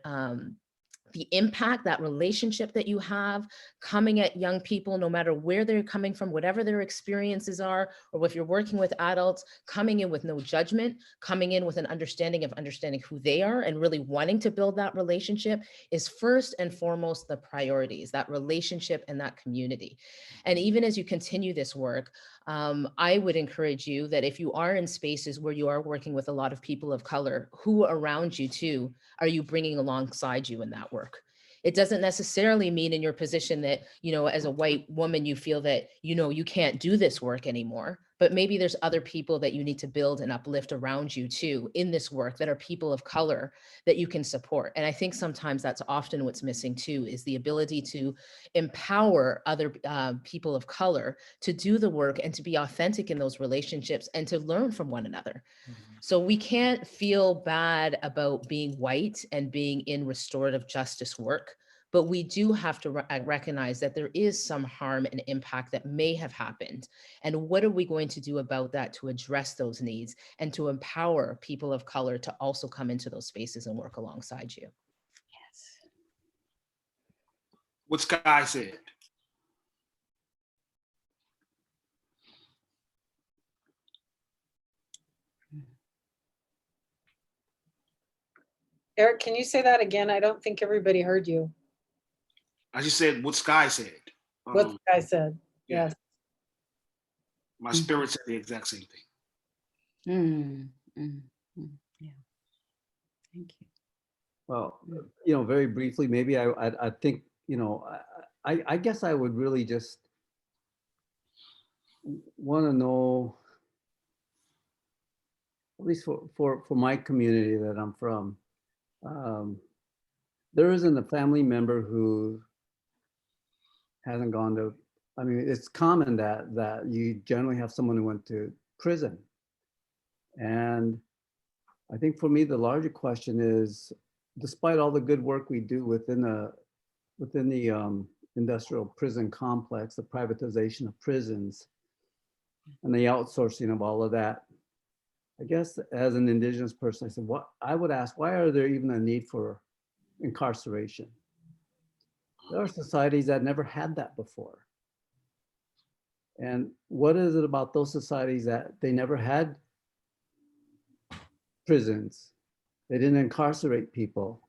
impact, that relationship that you have, coming at young people, no matter where they're coming from, whatever their experiences are, or if you're working with adults, coming in with no judgment, coming in with an understanding who they are and really wanting to build that relationship is first and foremost the priorities, that relationship and that community. And even as you continue this work, I would encourage you that if you are in spaces where you are working with a lot of people of color, who around you too are you bringing alongside you in that work? It doesn't necessarily mean in your position that, as a white woman, you feel that, you can't do this work anymore. but maybe there's other people that you need to build and uplift around you too in this work that are people of color that you can support. And I think sometimes that's often what's missing too, is the ability to empower other people of color to do the work and to be authentic in those relationships and to learn from one another. So we can't feel bad about being white and being in restorative justice work, but we do have to recognize that there is some harm and impact that may have happened. And what are we going to do about that to address those needs and to empower people of color to also come into those spaces and work alongside you? Yes. What Skye said. Eric, can you say that again? I don't think everybody heard you. I just said what Skye said. What the guy said. yeah. Yes. My spirit said the exact same thing. Yeah. Thank you. Well, you know, very briefly, maybe I think, you know, I guess I would really just want to know, at least for my community that I'm from, there isn't a family member who hasn't gone to, I mean, it's common that you generally have someone who went to prison. And I think for me, the larger question is, despite all the good work we do within the industrial prison complex, the privatization of prisons and the outsourcing of all of that, I guess as an Indigenous person, I said, I would ask, why are there even a need for incarceration? There are societies that never had that before. And what is it about those societies that they never had prisons? They didn't incarcerate people.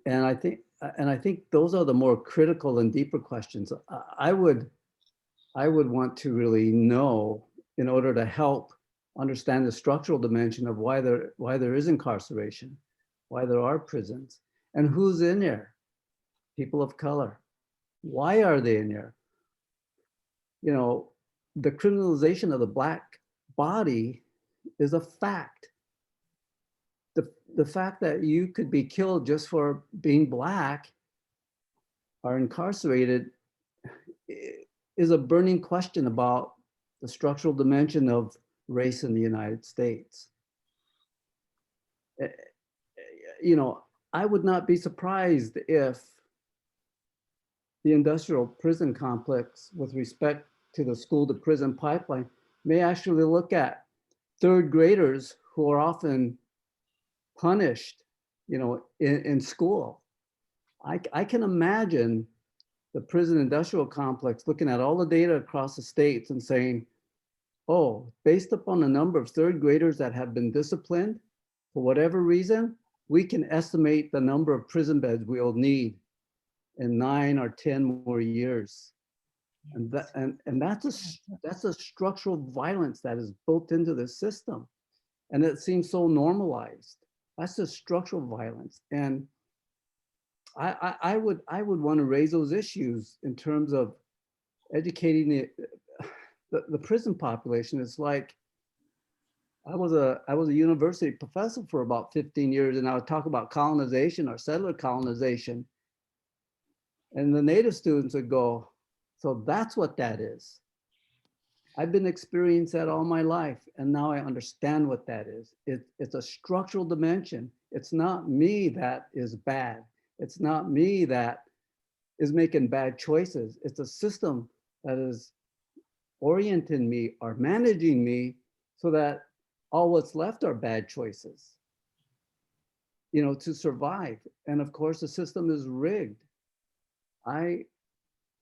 And I think those are the more critical and deeper questions. I would want to really know, in order to help understand the structural dimension of why there is incarceration, why there are prisons, and who's in there. People of color. Why are they in there? You know, the criminalization of the Black body is a fact. The fact that you could be killed just for being Black or incarcerated is a burning question about the structural dimension of race in the United States. You know, I would not be surprised if the industrial prison complex, with respect to the school to prison pipeline, may actually look at third graders who are often punished, you know, in school. I can imagine the prison industrial complex looking at all the data across the states and saying, oh, based upon the number of third graders that have been disciplined, for whatever reason, we can estimate the number of prison beds we'll need in 9 or 10 more years. And that's a structural violence that is built into the system. And it seems so normalized. That's a structural violence. And I would want to raise those issues in terms of educating the prison population. It's like, I was a university professor for about 15 years, and I would talk about colonization or settler colonization. And the Native students would go, so that's what that is. I've been experiencing that all my life, and now I understand what that is. It's a structural dimension. It's not me that is bad. It's not me that is making bad choices. It's a system that is orienting me or managing me so that all what's left are bad choices, you know, to survive. And of course, the system is rigged.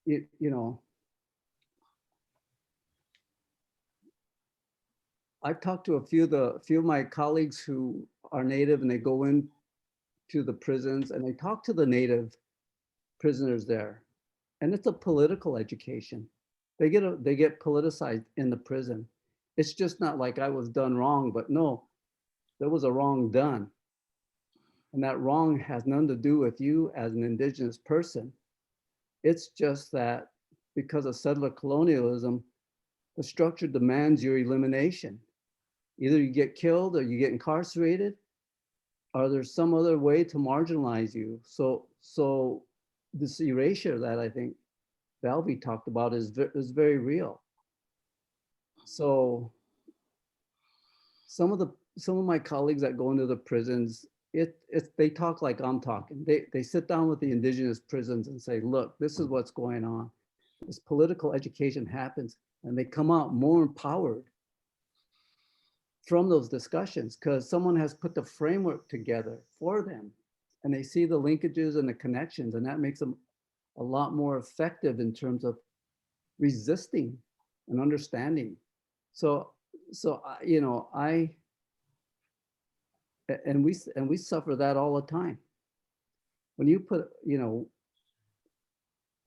You know, I've talked to a few of my colleagues who are Native, and they go into the prisons and they talk to the Native prisoners there. And it's a political education. They get politicized in the prison. It's just not like I was done wrong, but no, there was a wrong done. And that wrong has nothing to do with you as an Indigenous person. It's just that because of settler colonialism, The structure demands your elimination. Either you get killed or you get incarcerated, or there's some other way to marginalize you. So this erasure that I think Valvi talked about is very real. So some of my colleagues that go into the prisons, they talk like I'm talking. They sit down with the indigenous prisons and say, look, this is what's going on. This political education happens, and they come out more empowered from those discussions because someone has put the framework together for them, and they see the linkages and the connections, and that makes them a lot more effective in terms of resisting and understanding. So you know, we suffer that all the time. When you put, you know,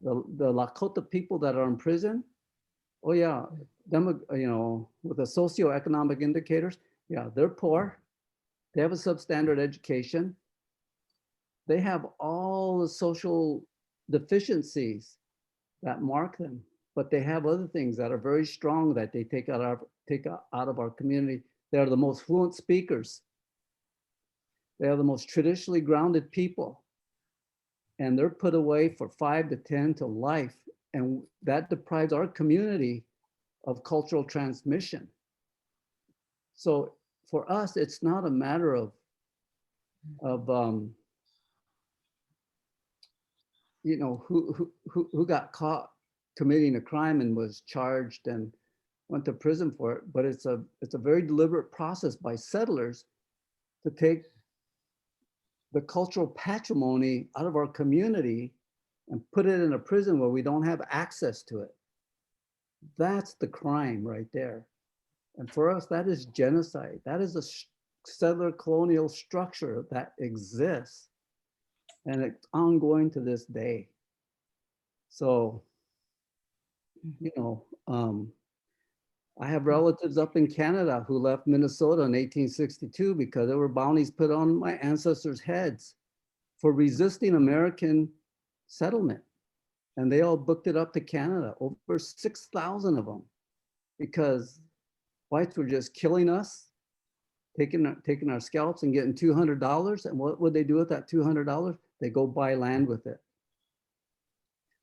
the Lakota people that are in prison, oh yeah, them, you know, with the socioeconomic indicators, yeah, they're poor. They have a substandard education. They have all the social deficiencies that mark them, but they have other things that are very strong that they take out of our community. They are the most fluent speakers. They are the most traditionally grounded people. And they're put away for 5 to 10 to life. And that deprives our community of cultural transmission. So for us, it's not a matter of you know, who got caught committing a crime and was charged and went to prison for it, but it's a very deliberate process by settlers to take the cultural patrimony out of our community and put it in a prison where we don't have access to it. That's the crime right there. And for us, that is genocide. That is a settler colonial structure that exists, and it's ongoing to this day. So, you know, I have relatives up in Canada who left Minnesota in 1862 because there were bounties put on my ancestors' heads for resisting American settlement. And they all booked it up to Canada, over 6,000 of them, because whites were just killing us, taking our scalps and getting $200. And what would they do with that $200? They go buy land with it.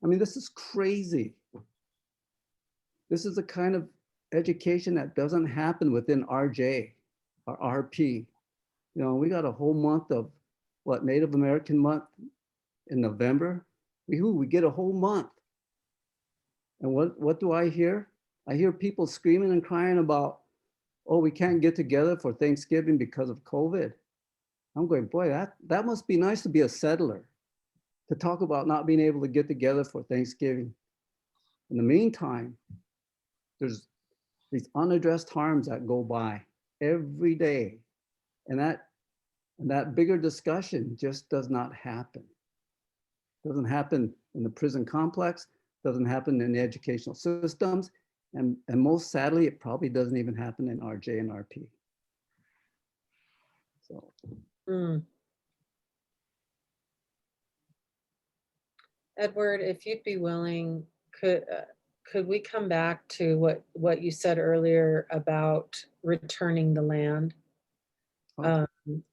I mean, this is crazy. This is the kind of education that doesn't happen within RJ or RP. You know, we got a whole month of what, Native American month in November. We get a whole month. And what do I hear? I hear people screaming and crying about, oh, we can't get together for Thanksgiving because of COVID. I'm going, boy, that must be nice to be a settler, to talk about not being able to get together for Thanksgiving. In the meantime, there's these unaddressed harms that go by every day. And that bigger discussion just does not happen. Doesn't happen in the prison complex, doesn't happen in the educational systems, and most sadly, it probably doesn't even happen in RJ and RP. So. Edward, if you'd be willing, could we come back to what you said earlier about returning the land?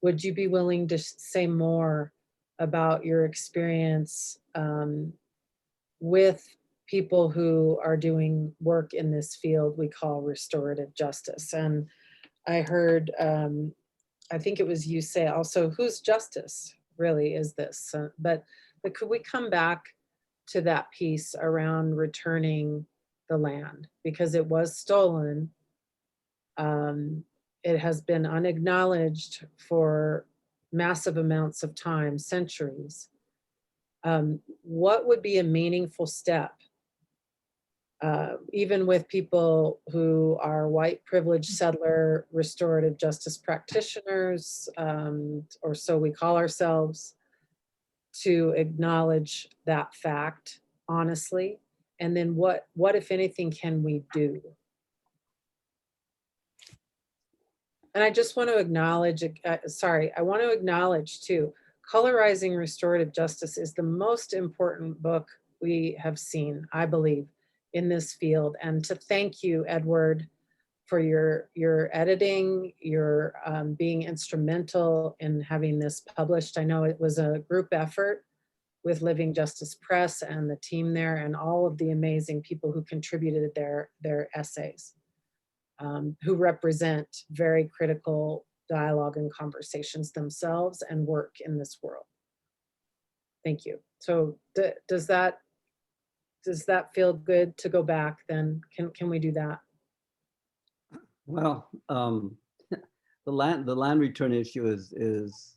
Would you be willing to say more about your experience with people who are doing work in this field we call restorative justice? And I heard, I think it was you say also, whose justice really is this? But could we come back to that piece around returning the land? Because it was stolen. It has been unacknowledged for massive amounts of time, centuries. What would be a meaningful step, even with people who are white privileged settler restorative justice practitioners, or so we call ourselves, to acknowledge that fact honestly? And then what if anything can we do? And I just want to acknowledge, I want to acknowledge too, Colorizing Restorative Justice is the most important book we have seen, I believe, in this field. And to thank you, Edward, for your editing, your being instrumental in having this published. I know it was a group effort with Living Justice Press and the team there and all of the amazing people who contributed their essays, who represent very critical dialogue and conversations themselves and work in this world. Thank you. So does that feel good to go back then? Can we do that? Well, the land return issue is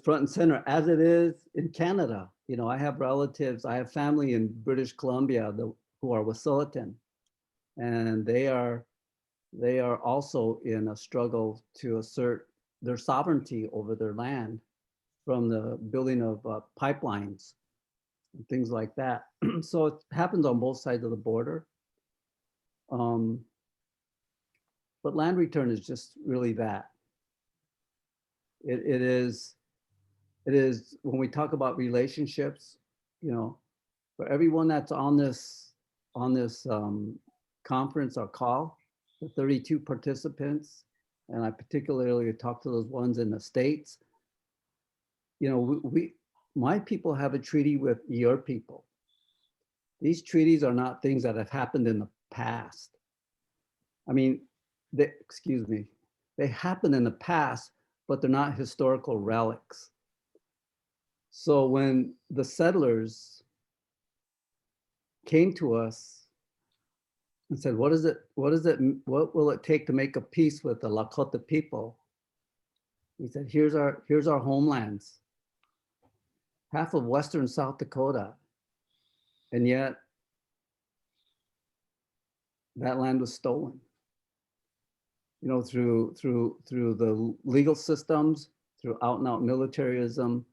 front and center, as it is in Canada. You know, I have relatives, I have family in British Columbia who are Wet'suwet'en, and they are also in a struggle to assert their sovereignty over their land from the building of pipelines and things like that. So it happens on both sides of the border. But land return is just really that. It is when we talk about relationships, you know, for everyone that's on this conference or call, the 32 participants, and I particularly talk to those ones in the States, you know, my people have a treaty with your people. These treaties are not things that have happened in the past. I mean, they happen in the past, but they're not historical relics. So when the settlers came to us and said, what will it take to make a peace with the Lakota people? We said, here's our homelands, half of Western South Dakota. And yet that land was stolen, you know, through the legal systems, through out and out militarism.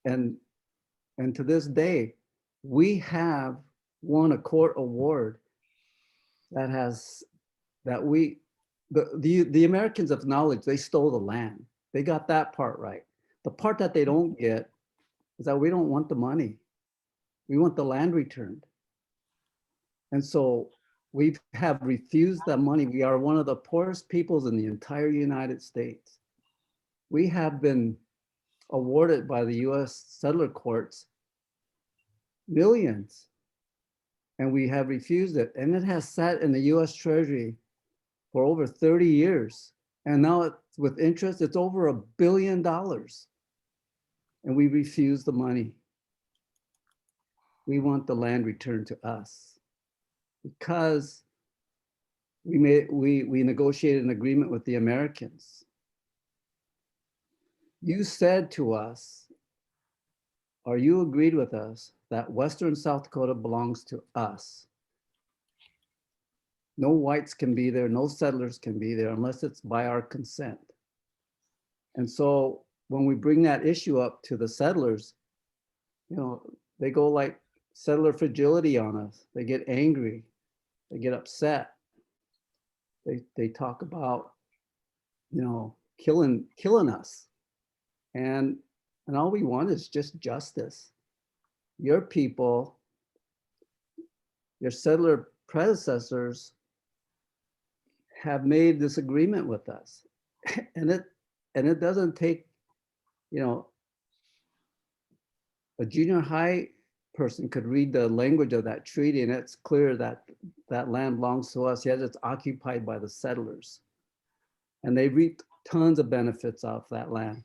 And to this day, we have won a court award the Americans acknowledged they stole the land. They got that part right. The part that they don't get is that we don't want the money. We want the land returned. And so we have refused that money. We are one of the poorest peoples in the entire United States. We have been awarded by the US settler courts millions, and we have refused it. And it has sat in the US Treasury for over 30 years. And now it's, with interest, it's over $1 billion. And we refuse the money. We want the land returned to us because we negotiated an agreement with the Americans. You said to us, or you agreed with us, that Western South Dakota belongs to us. No whites can be there, no settlers can be there unless it's by our consent. And so when we bring that issue up to the settlers, you know, they go like settler fragility on us. They get angry, they get upset. They talk about, you know, killing us. And all we want is just justice. Your people, your settler predecessors have made this agreement with us. And it doesn't take, you know, a junior high person could read the language of that treaty, and it's clear that that land belongs to us, yet it's occupied by the settlers. And they reaped tons of benefits off that land.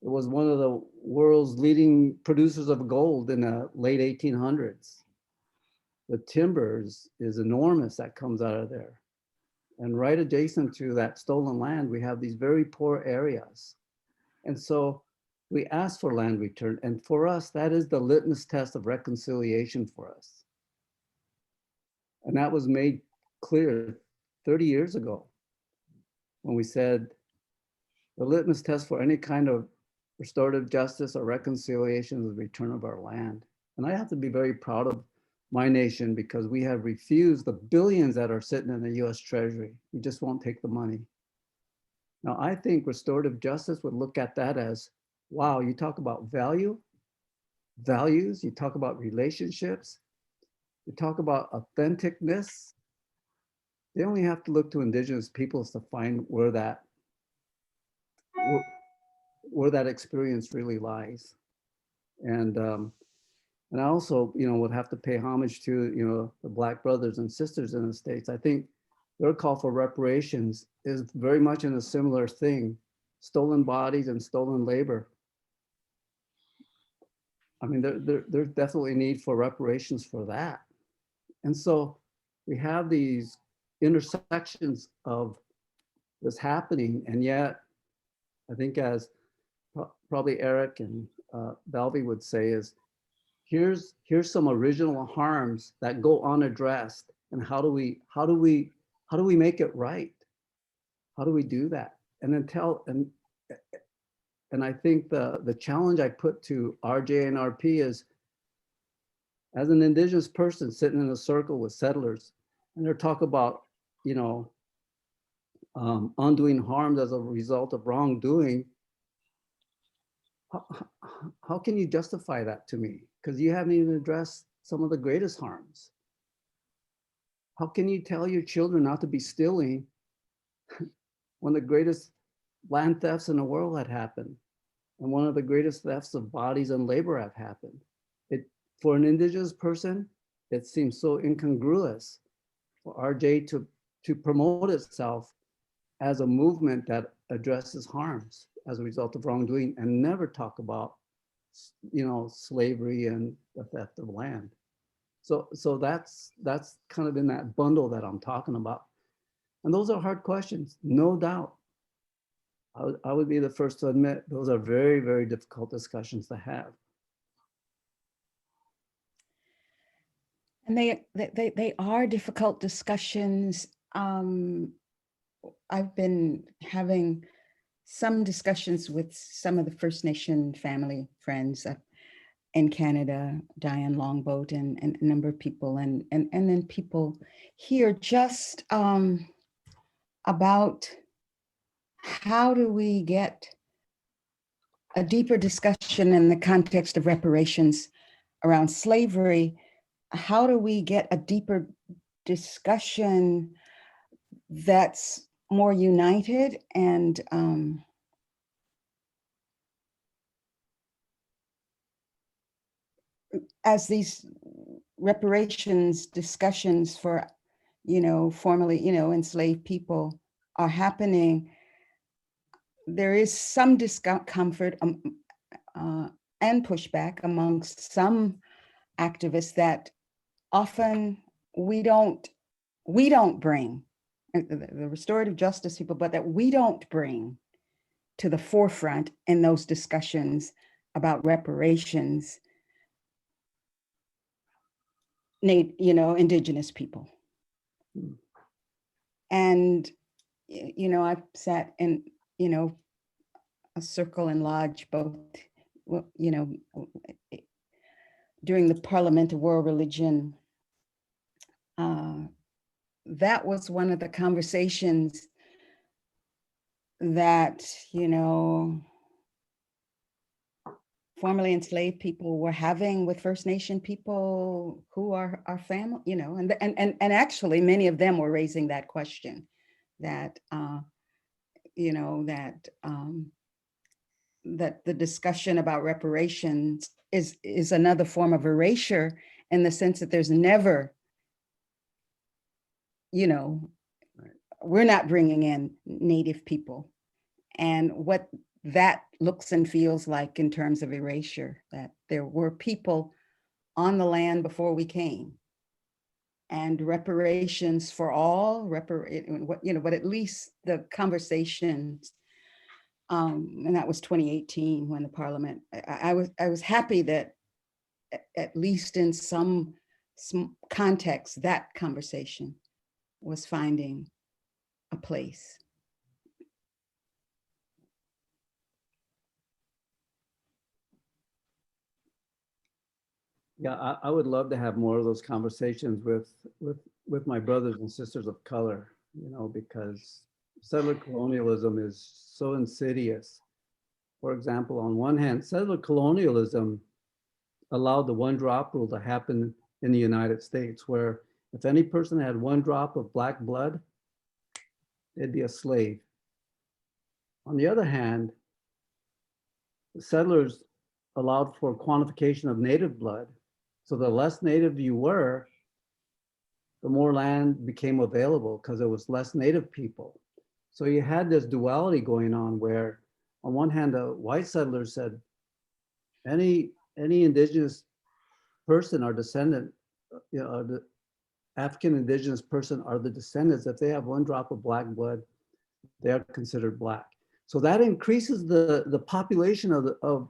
It was one of the world's leading producers of gold in the late 1800s. The timber is enormous that comes out of there. And right adjacent to that stolen land, we have these very poor areas. And so we ask for land return. And for us, that is the litmus test of reconciliation for us. And that was made clear 30 years ago when we said the litmus test for any kind of restorative justice or reconciliation is the return of our land. And I have to be very proud of my nation because we have refused the billions that are sitting in the US Treasury. We just won't take the money. Now, I think restorative justice would look at that as, wow, you talk about values, you talk about relationships. You talk about authenticness. They only have to look to indigenous peoples to find where that experience really lies. And I also, would have to pay homage to, the Black brothers and sisters in the States. I think their call for reparations is very much in a similar thing: stolen bodies and stolen labor. I mean, there's definitely need for reparations for that. And so we have these intersections of this happening, and yet I think, as probably Eric and Belvy would say, is here's some original harms that go unaddressed, and how do we make it right? How do we do that? And then and I think the challenge I put to RJ and RP is, as an indigenous person sitting in a circle with settlers, and they're talking about, undoing harms as a result of wrongdoing, how can you justify that to me? Because you haven't even addressed some of the greatest harms. How can you tell your children not to be stealing when the greatest land thefts in the world had happened, and one of the greatest thefts of bodies and labor have happened? For an indigenous person, it seems so incongruous for RJ to promote itself as a movement that addresses harms as a result of wrongdoing, and never talk about, slavery and the theft of land. So that's kind of in that bundle that I'm talking about. And those are hard questions, no doubt. I would be the first to admit those are very, very difficult discussions to have. And they are difficult discussions. I've been having some discussions with some of the First Nation family friends in Canada, Diane Longboat, and a number of people, and then people here, just about how do we get a deeper discussion in the context of reparations around slavery. How do we get a deeper discussion that's more united and as these reparations discussions for, formerly, enslaved people are happening, there is some discomfort and pushback amongst some activists that often we don't bring, the restorative justice people, but that we don't bring to the forefront in those discussions about reparations, indigenous people. And, I've sat in, a circle and lodge, both, during the Parliament of World Religion. That was one of the conversations that, formerly enslaved people were having with First Nation people who are our family, and actually many of them were raising that question, that, that the discussion about reparations is another form of erasure, in the sense that there's never, we're not bringing in Native people, and what that looks and feels like in terms of erasure, that there were people on the land before we came, and reparations for all, but at least the conversations, and that was 2018 when the Parliament, I was happy that at least in some context, that conversation was finding a place. Yeah, I would love to have more of those conversations with my brothers and sisters of color, because settler colonialism is so insidious. For example, on one hand, settler colonialism allowed the one drop rule to happen in the United States, where if any person had 1 drop of black blood, they'd be a slave. On the other hand, the settlers allowed for quantification of native blood. So the less native you were, the more land became available because there was less native people. So you had this duality going on where on one hand, the white settlers said, any indigenous person or descendant, you know, the African indigenous person are the descendants. If they have 1 drop of black blood, they are considered black. So that increases the population of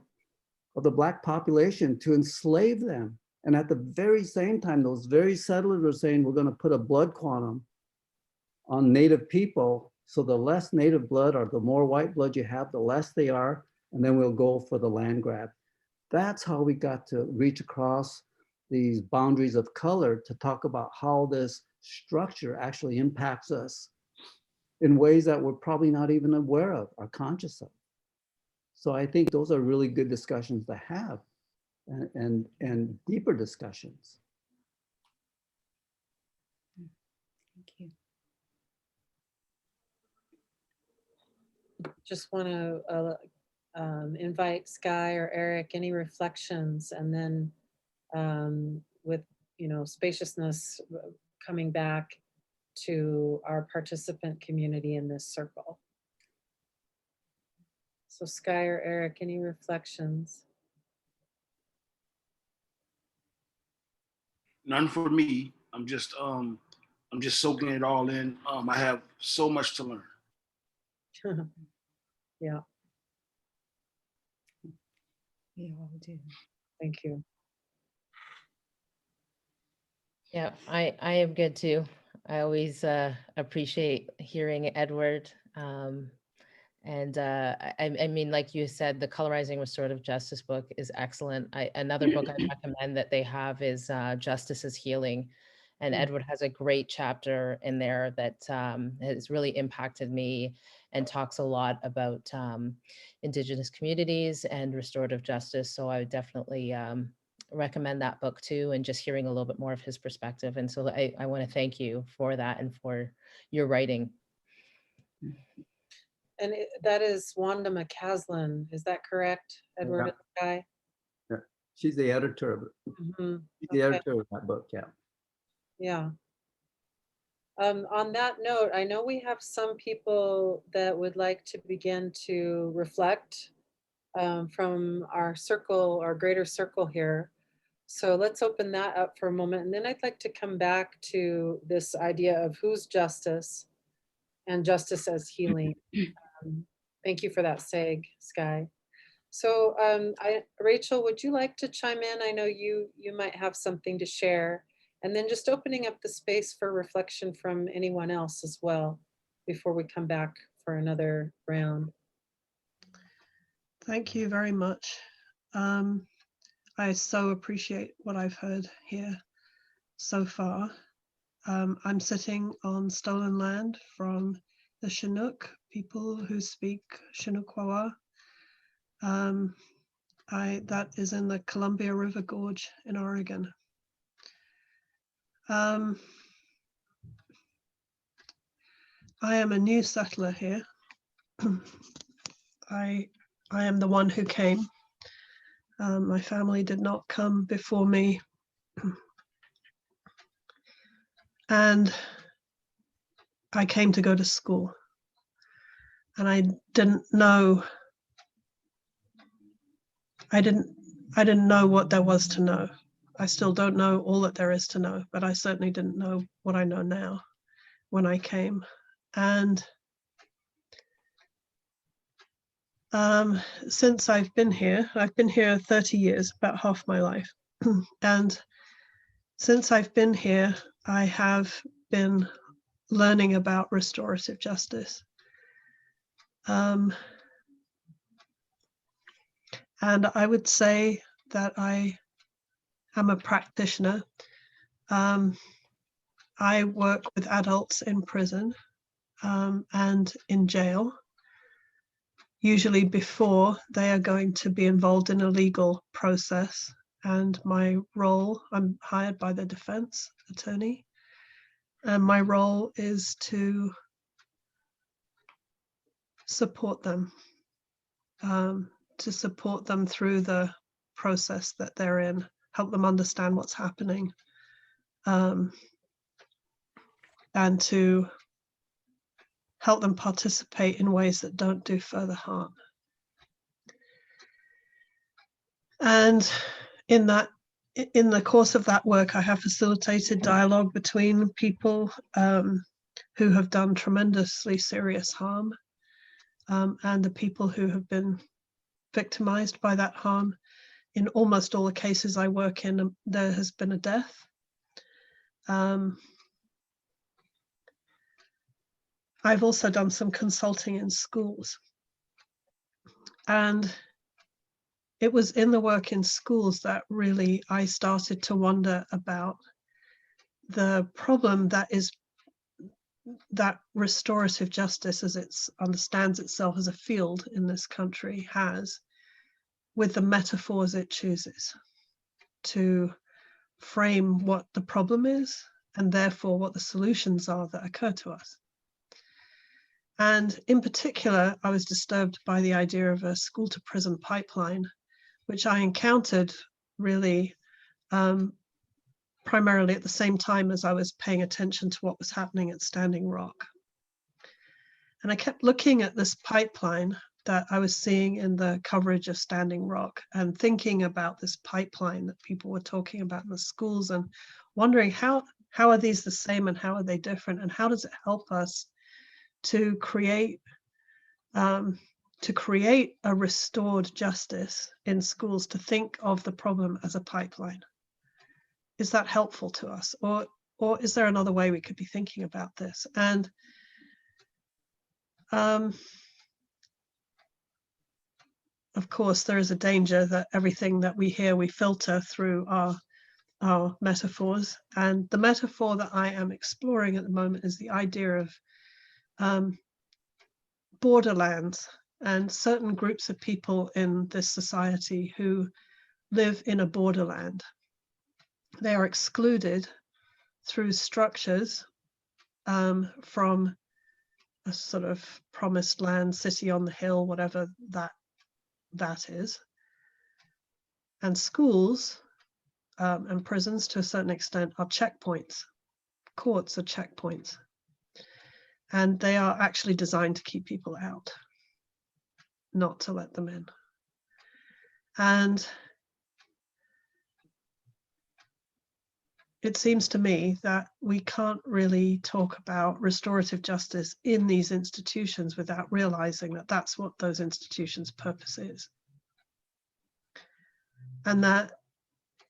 the black population to enslave them. And at the very same time, those very settlers are saying, we're going to put a blood quantum on native people. So the less native blood or the more white blood you have, the less they are. And then we'll go for the land grab. That's how we got to reach across these boundaries of color to talk about how this structure actually impacts us in ways that we're probably not even aware of or conscious of. So I think those are really good discussions to have and deeper discussions. Thank you. Just want to invite Skye or Eric, any reflections, and then with, you know, spaciousness coming back to our participant community in this circle. So Skye or Eric, any reflections? None for me. I'm just soaking it all in. I have so much to learn. Yeah, We all do. thank you. Yeah, I am good too. I always appreciate hearing Edward. I mean, like you said, the Colorizing Restorative Justice book is excellent. Another book I recommend that they have is Justice is Healing. And Edward has a great chapter in there that has really impacted me and talks a lot about Indigenous communities and restorative justice. So I would definitely recommend that book too, and just hearing a little bit more of his perspective. And so I want to thank you for that and for your writing. And that is Wanda McCaslin, is that correct, Edward and Skye? Yeah. She's the editor of it. Mm-hmm. She's the editor of that book, yeah. Yeah. On that note, I know we have some people that would like to begin to reflect from our circle, our greater circle here. So let's open that up for a moment. And then I'd like to come back to this idea of who's justice and justice as healing. Thank you for that seg, Skye. So Rachel, would you like to chime in? I know you might have something to share. And then just opening up the space for reflection from anyone else as well before we come back for another round. Thank you very much. I so appreciate what I've heard here so far. I'm sitting on stolen land from the Chinook people who speak Chinookawa. That is in the Columbia River Gorge in Oregon. I am a new settler here. I am the one who came. My family did not come before me. And I came to go to school. And I didn't know what there was to know. I still don't know all that there is to know, but I certainly didn't know what I know now when I came. And since I've been here 30 years, about half my life. And since I've been here, I have been learning about restorative justice. And I would say that I am a practitioner. I work with adults in prison and in jail, usually before they are going to be involved in a legal process. and my role, I'm hired by the defense attorney, and my role is to support them, through the process that they're in, help them understand what's happening, and to help them participate in ways that don't do further harm. And in the course of that work, I have facilitated dialogue between people who have done tremendously serious harm, and the people who have been victimized by that harm. In almost all the cases I work in, there has been a death. I've also done some consulting in schools. And it was in the work in schools that really I started to wonder about the problem that restorative justice, as it understands itself as a field in this country, has with the metaphors it chooses to frame what the problem is and therefore what the solutions are that occur to us. And in particular, I was disturbed by the idea of a school to prison pipeline, which I encountered really primarily at the same time as I was paying attention to what was happening at Standing Rock. And I kept looking at this pipeline that I was seeing in the coverage of Standing Rock and thinking about this pipeline that people were talking about in the schools and wondering how are these the same and how are they different, and how does it help us to create a restored justice in schools, to think of the problem as a pipeline. Is that helpful to us, or is there another way we could be thinking about this? And of course, there is a danger that everything that we hear, we filter through our metaphors. And the metaphor that I am exploring at the moment is the idea of borderlands and certain groups of people in this society who live in a borderland. They are excluded through structures from a sort of promised land, city on the hill, whatever that is. And schools and prisons, to a certain extent, are checkpoints. Courts are checkpoints. And they are actually designed to keep people out, not to let them in. And it seems to me that we can't really talk about restorative justice in these institutions without realizing that that's what those institutions' purpose is. And that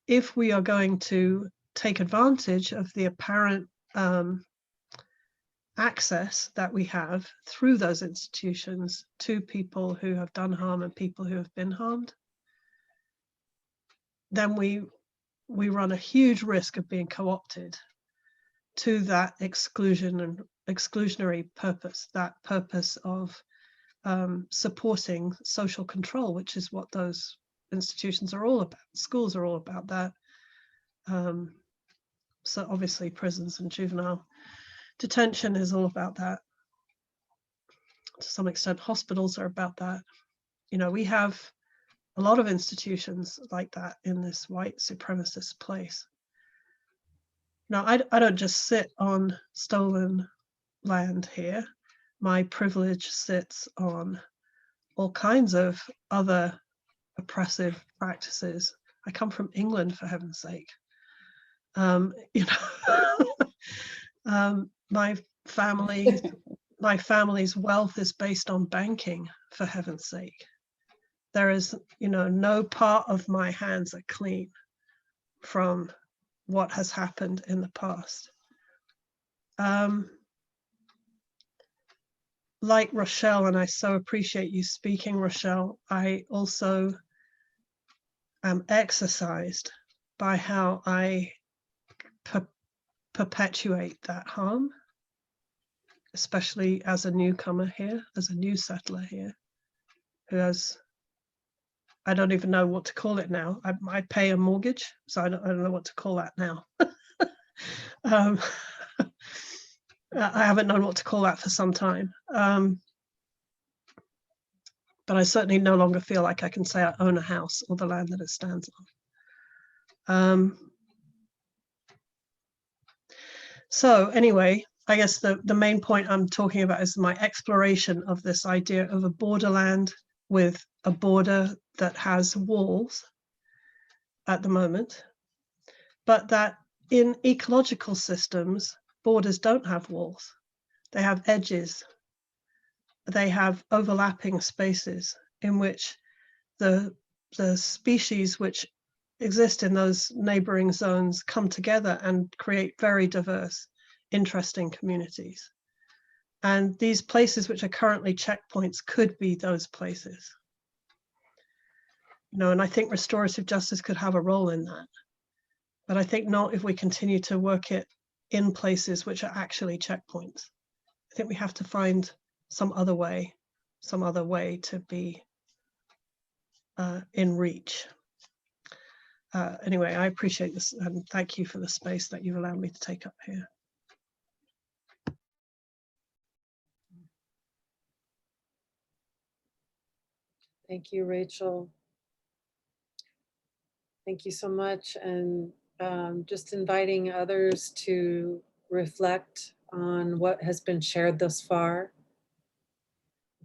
if we are going to take advantage of the apparent access that we have through those institutions to people who have done harm and people who have been harmed, then we run a huge risk of being co-opted to that exclusion and exclusionary purpose, that purpose of supporting social control, which is what those institutions are all about. Schools are all about that. So obviously prisons and juvenile detention is all about that. To some extent, hospitals are about that. You know, we have a lot of institutions like that in this white supremacist place. Now, I don't just sit on stolen land here. My privilege sits on all kinds of other oppressive practices. I come from England, for heaven's sake. You know, my family's wealth is based on banking, for heaven's sake. There is, you know, no part of my hands are clean from what has happened in the past. Like Rochelle, and I so appreciate you speaking, Rochelle, I also am exercised by how I perpetuate that harm, especially as a newcomer here, as a new settler here, who has I don't even know what to call it now. I pay a mortgage, so I don't know what to call that now. um, I haven't known what to call that for some time. But I certainly no longer feel like I can say I own a house or the land that it stands on. So anyway, I guess the main point I'm talking about is my exploration of this idea of a borderland with a border that has walls at the moment, but that in ecological systems, borders don't have walls. They have edges. They have overlapping spaces in which the species which exist in those neighboring zones come together and create very diverse, interesting communities. And these places which are currently checkpoints could be those places. You know, and I think restorative justice could have a role in that. But I think not if we continue to work it in places which are actually checkpoints. I think we have to find some other way to be in reach. Anyway, I appreciate this and thank you for the space that you've allowed me to take up here. Thank you, Rachel. Thank you so much. And just inviting others to reflect on what has been shared thus far.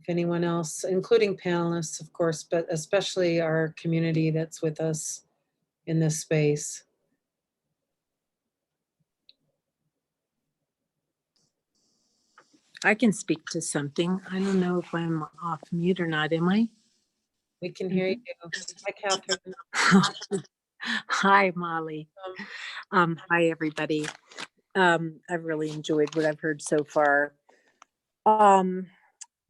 If anyone else, including panelists, of course, but especially our community that's with us in this space. I can speak to something. I don't know if I'm off mute or not, am I? We can hear you. Hi, Catherine. Hi, Molly. Hi, everybody. I've really enjoyed what I've heard so far.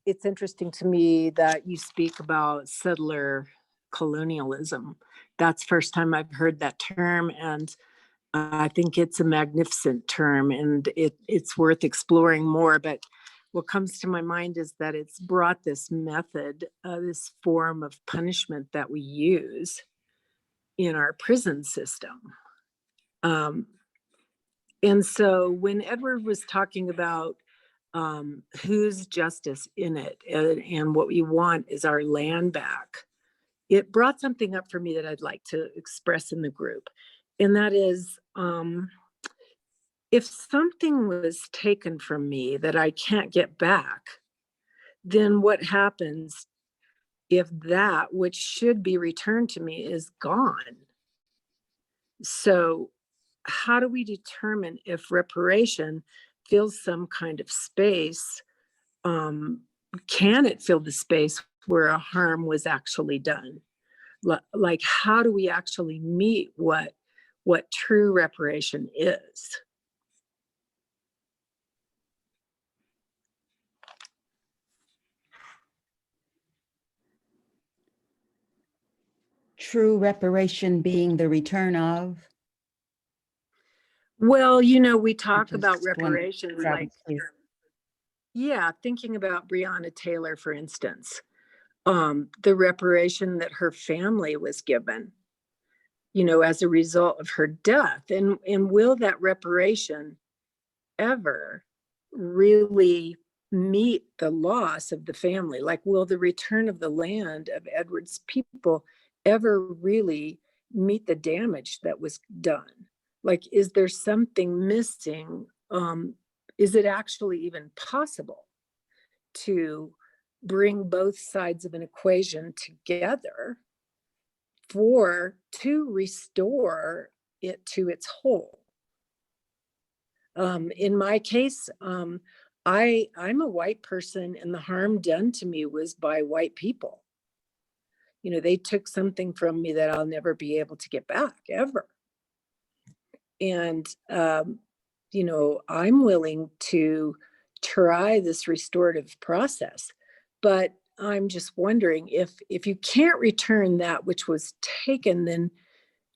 It's interesting to me that you speak about settler colonialism. That's the first time I've heard that term, and I think it's a magnificent term, and it's worth exploring more. But what comes to my mind is that it's brought this method, this form of punishment that we use in our prison system. And so when Edward was talking about whose justice in it and what we want is our land back, it brought something up for me that I'd like to express in the group. And that is, if something was taken from me that I can't get back, then what happens if that which should be returned to me is gone? So how do we determine if reparation fills some kind of space? Can it fill the space where a harm was actually done? Like, how do we actually meet what true reparation is? True reparation being the return of. Well, you know, we talk just about wondered reparations Travis, like, please. yeah, thinking about Breonna Taylor, for instance, the reparation that her family was given, you know, as a result of her death. And will that reparation ever really meet the loss of the family? Like, will the return of the land of Edward's people ever really meet the damage that was done? Like, is there something missing? Is it actually even possible to bring both sides of an equation together to restore it to its whole? In my case, I'm a white person, and the harm done to me was by white people. You know, they took something from me that I'll never be able to get back ever. And, you know, I'm willing to try this restorative process, but I'm just wondering if you can't return that which was taken,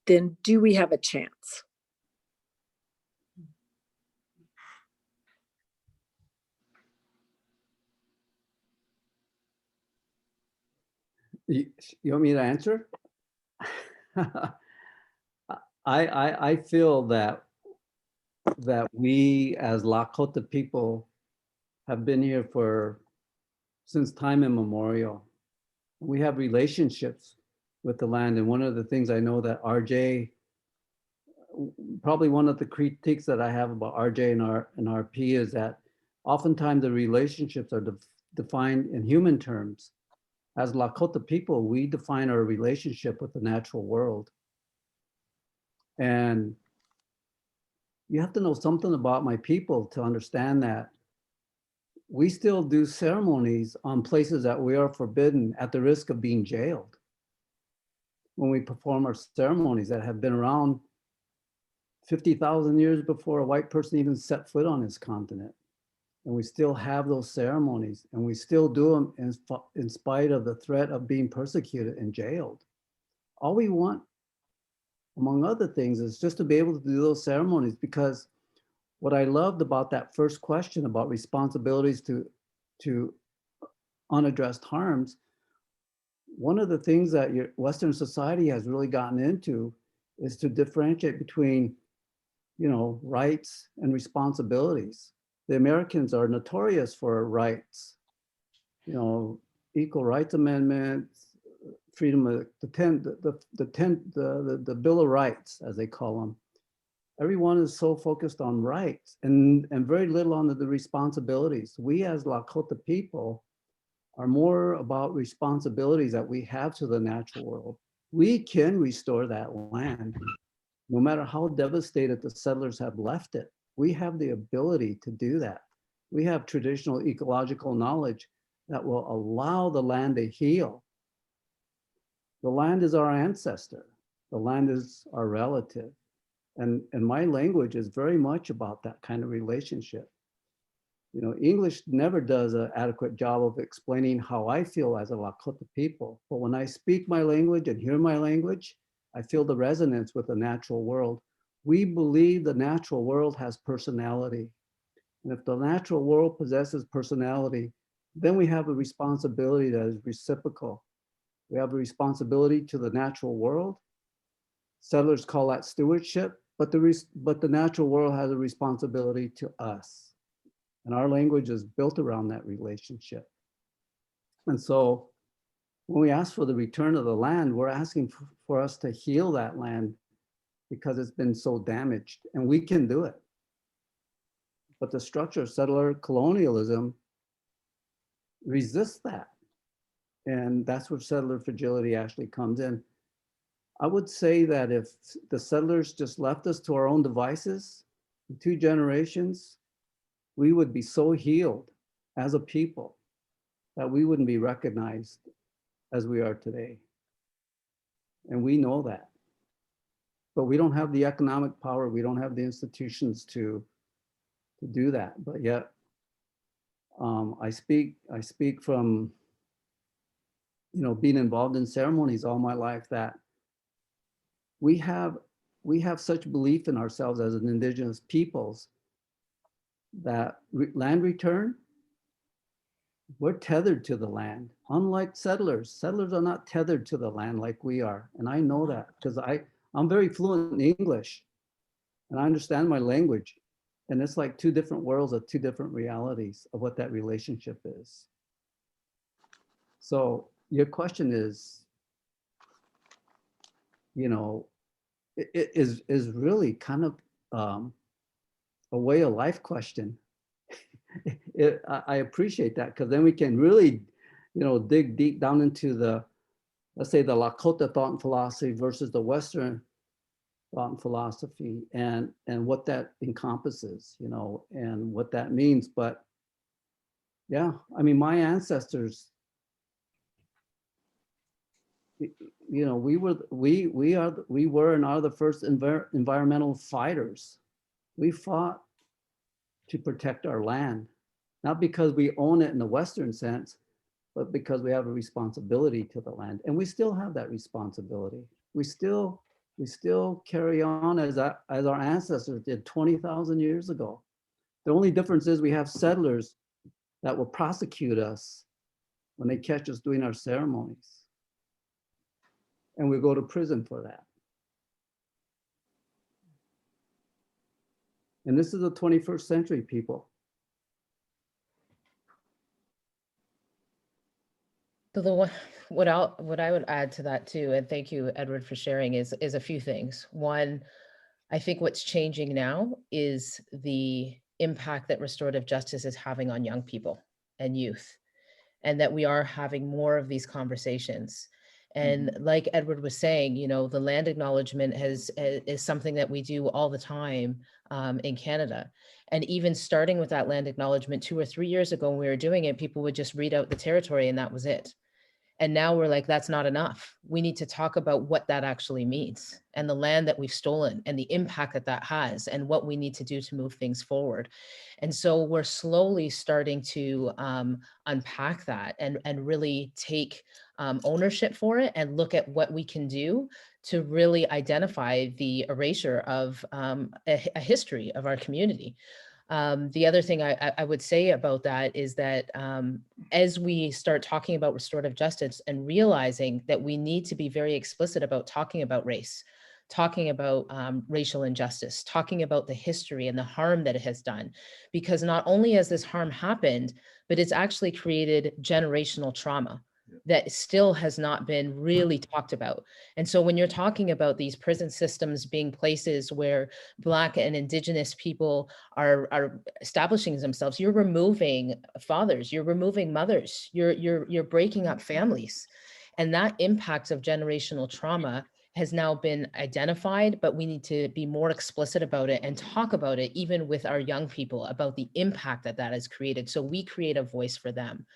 then do we have a chance? You want me to answer? I feel that we as Lakota people have been here since time immemorial. We have relationships with the land. And one of the things I know that RJ, probably one of the critiques that I have about RJ and RP is that oftentimes the relationships are defined in human terms. As Lakota people, we define our relationship with the natural world. And you have to know something about my people to understand that we still do ceremonies on places that we are forbidden at the risk of being jailed. When we perform our ceremonies that have been around 50,000 years before a white person even set foot on this continent. And we still have those ceremonies, and we still do them in spite of the threat of being persecuted and jailed. All we want, among other things, is just to be able to do those ceremonies, because what I loved about that first question about responsibilities to unaddressed harms, one of the things that Western society has really gotten into is to differentiate between, rights and responsibilities. The Americans are notorious for rights, Equal Rights Amendment, freedom of the Bill of Rights, as they call them. Everyone is so focused on rights and very little on the responsibilities. We as Lakota people are more about responsibilities that we have to the natural world. We can restore that land, no matter how devastated the settlers have left it. We have the ability to do that. We have traditional ecological knowledge that will allow the land to heal. The land is our ancestor. The land is our relative. And my language is very much about that kind of relationship. English never does an adequate job of explaining how I feel as a Lakota people. But when I speak my language and hear my language, I feel the resonance with the natural world. We believe the natural world has personality. And if the natural world possesses personality, then we have a responsibility that is reciprocal. We have a responsibility to the natural world. Settlers call that stewardship, but the natural world has a responsibility to us. And our language is built around that relationship. And so when we ask for the return of the land, we're asking for us to heal that land because it's been so damaged, and we can do it. But the structure of settler colonialism resists that. And that's where settler fragility actually comes in. I would say that if the settlers just left us to our own devices, in 2 generations, we would be so healed as a people that we wouldn't be recognized as we are today. And we know that. But we don't have the economic power, we don't have the institutions to do that. But yet, I speak from being involved in ceremonies all my life, that we have such belief in ourselves as an indigenous peoples that land return, we're tethered to the land. Unlike settlers, settlers are not tethered to the land like we are. And I know that because I'm very fluent in English and I understand my language. And it's like 2 different worlds of 2 different realities of what that relationship is. So your question is, it is really kind of a way of life question. I appreciate that, because then we can really, dig deep down into let's say the Lakota thought and philosophy versus the Western thought and philosophy, and what that encompasses, and what that means. But yeah, I mean, my ancestors, we were and are the first environmental fighters. We fought to protect our land, not because we own it in the Western sense, but because we have a responsibility to the land. And we still have that responsibility. We still carry on as our ancestors did 20,000 years ago. The only difference is we have settlers that will prosecute us when they catch us doing our ceremonies. and we go to prison for that. And this is the 21st century, people. So what I would add to that too, and thank you, Edward, for sharing, is a few things. One, I think what's changing now is the impact that restorative justice is having on young people and youth, and that we are having more of these conversations. And like Edward was saying, you know, the land acknowledgement is something that we do all the time in Canada. And even starting with that land acknowledgement 2 or 3 years ago when we were doing it, people would just read out the territory and that was it. And now we're like, that's not enough. We need to talk about what that actually means and the land that we've stolen and the impact that that has and what we need to do to move things forward. And so we're slowly starting to unpack that and really take ownership for it and look at what we can do to really identify the erasure of a history of our community. The other thing I would say about that is that as we start talking about restorative justice and realizing that we need to be very explicit about talking about race, talking about racial injustice, talking about the history and the harm that it has done, because not only has this harm happened, but it's actually created generational trauma that still has not been really talked about. And so when you're talking about these prison systems being places where Black and Indigenous people are establishing themselves, you're removing fathers, you're removing mothers, you're breaking up families. And that impact of generational trauma has now been identified, but we need to be more explicit about it and talk about it, even with our young people, about the impact that that has created. So we create a voice for them.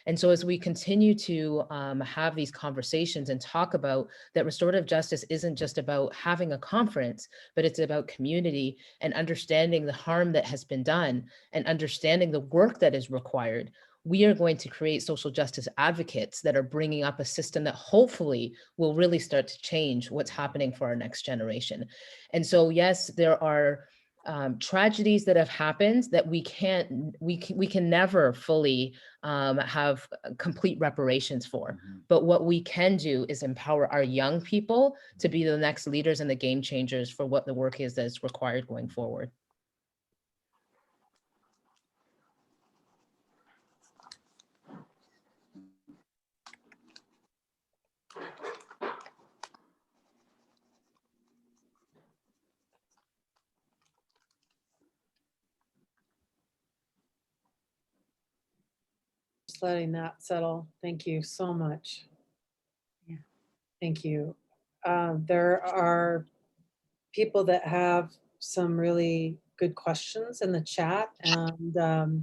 And so as we continue to have these conversations and talk about that, restorative justice isn't just about having a conference, but it's about community and understanding the harm that has been done and understanding the work that is required, we are going to create social justice advocates that are bringing up a system that hopefully will really start to change what's happening for our next generation. And so, yes, there are tragedies that have happened that we can never fully have complete reparations for. But what we can do is empower our young people to be the next leaders and the game changers for what the work is that's required going forward. Just letting that settle. Thank you so much. Yeah. Thank you. There are people that have some really good questions in the chat, and I'd